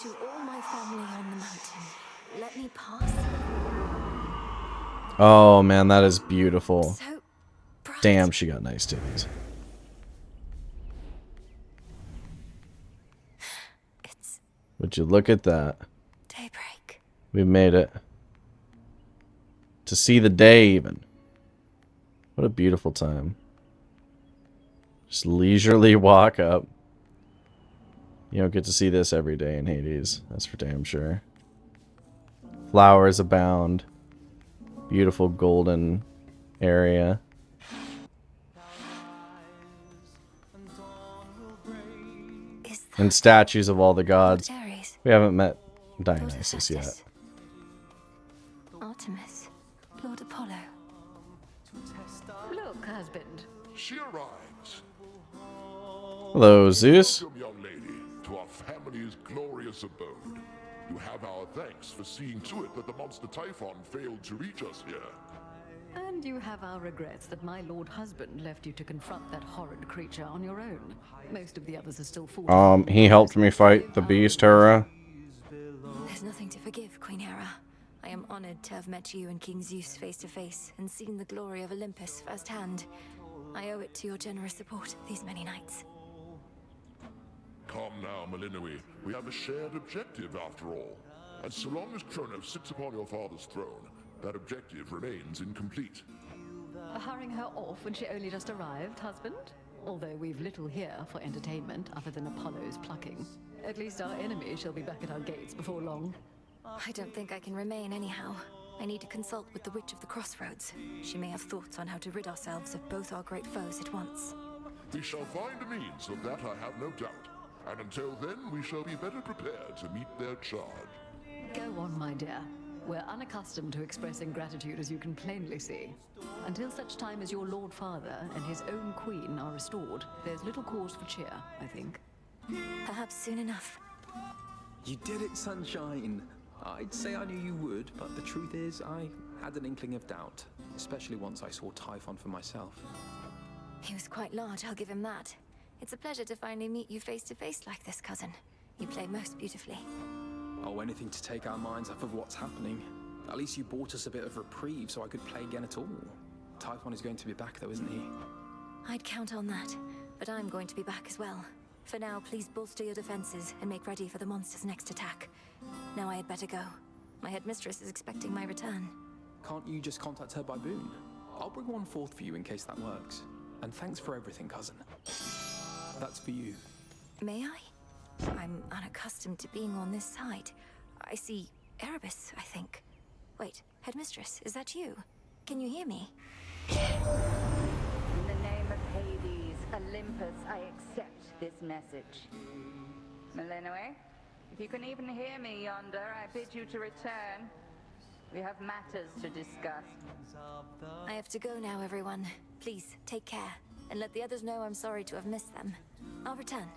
[SPEAKER 2] To all my family on the mountain, let me pass.
[SPEAKER 1] Oh man, that is beautiful. So damn, she got nice titties. Would you look at that?
[SPEAKER 2] Daybreak.
[SPEAKER 1] We made it. To see the day even. What a beautiful time. Just leisurely walk up. You don't get to see this every day in Hades. That's for damn sure. Flowers abound. Beautiful golden area. And statues of all the gods. We haven't met Dionysus yet.
[SPEAKER 2] Artemis, Lord Apollo.
[SPEAKER 16] she arrives.
[SPEAKER 1] Hello, Zeus.
[SPEAKER 16] Welcome, young lady, to our family's glorious abode. You have our thanks for seeing to it that the monster Typhon failed to reach us here.
[SPEAKER 14] And you have our regrets that my lord husband left you to confront that horrid creature on your own. Most of the others are still falling.
[SPEAKER 1] He helped me fight the beast, Hera.
[SPEAKER 2] There's nothing to forgive, Queen Hera. I am honored to have met you and King Zeus face to face and seen the glory of Olympus firsthand. I owe it to your generous support these many nights.
[SPEAKER 16] Come now, Melinoë. We have a shared objective after all. And so long as Kronos sits upon your father's throne, that objective remains incomplete.
[SPEAKER 14] Hurrying her off when she only just arrived, husband? Although we've little here for entertainment other than Apollo's plucking. At least our enemy shall be back at our gates before long.
[SPEAKER 2] I don't think I can remain anyhow. I need to consult with the Witch of the Crossroads. She may have thoughts on how to rid ourselves of both our great foes at once.
[SPEAKER 16] We shall find a means, of that I have no doubt. And until then, we shall be better prepared to meet their charge.
[SPEAKER 14] Go on, my dear. We're unaccustomed to expressing gratitude, as you can plainly see. Until such time as your Lord Father and his own queen are restored, there's little cause for cheer, I think.
[SPEAKER 2] Perhaps soon enough.
[SPEAKER 19] You did it, Sunshine. I'd say I knew you would, but the truth is, I had an inkling of doubt, especially once I saw Typhon for myself.
[SPEAKER 2] He was quite large, I'll give him that. It's a pleasure to finally meet you face to face like this, cousin. You play most beautifully.
[SPEAKER 19] Oh, anything to take our minds off of what's happening. At least you bought us a bit of reprieve so I could play again at all. Typhon is going to be back though, isn't he?
[SPEAKER 2] I'd count on that, but I'm going to be back as well. For now, please bolster your defenses and make ready for the monster's next attack. Now I had better go. My headmistress is expecting my return.
[SPEAKER 19] Can't you just contact her by boon? I'll bring one forth for you in case that works. And thanks for everything, cousin. That's for you.
[SPEAKER 2] May I? I'm unaccustomed to being on this side. I see Erebus, I think. Wait, headmistress, is that you? Can you hear me?
[SPEAKER 10] In the name of Hades, Olympus, I accept this message. Melinoë, if you can even hear me yonder, I bid you to return. We have matters to discuss.
[SPEAKER 2] I have to go now, everyone. Please, take care. And let the others know I'm sorry to have missed them. I'll return.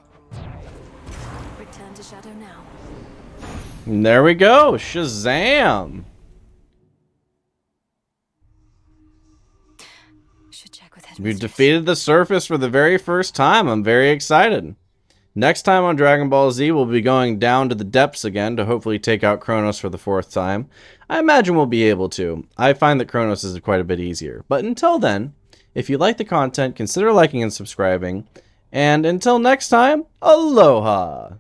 [SPEAKER 2] Return to Shadow now.
[SPEAKER 1] And there we go. Shazam!
[SPEAKER 2] Should check with
[SPEAKER 1] We defeated the surface for the very first time. I'm very excited. Next time on Dragon Ball Z, we'll be going down to the depths again to hopefully take out Kronos for the 4th time. I imagine we'll be able to. I find that Kronos is quite a bit easier. But until then, if you like the content, consider liking and subscribing. And until next time, aloha!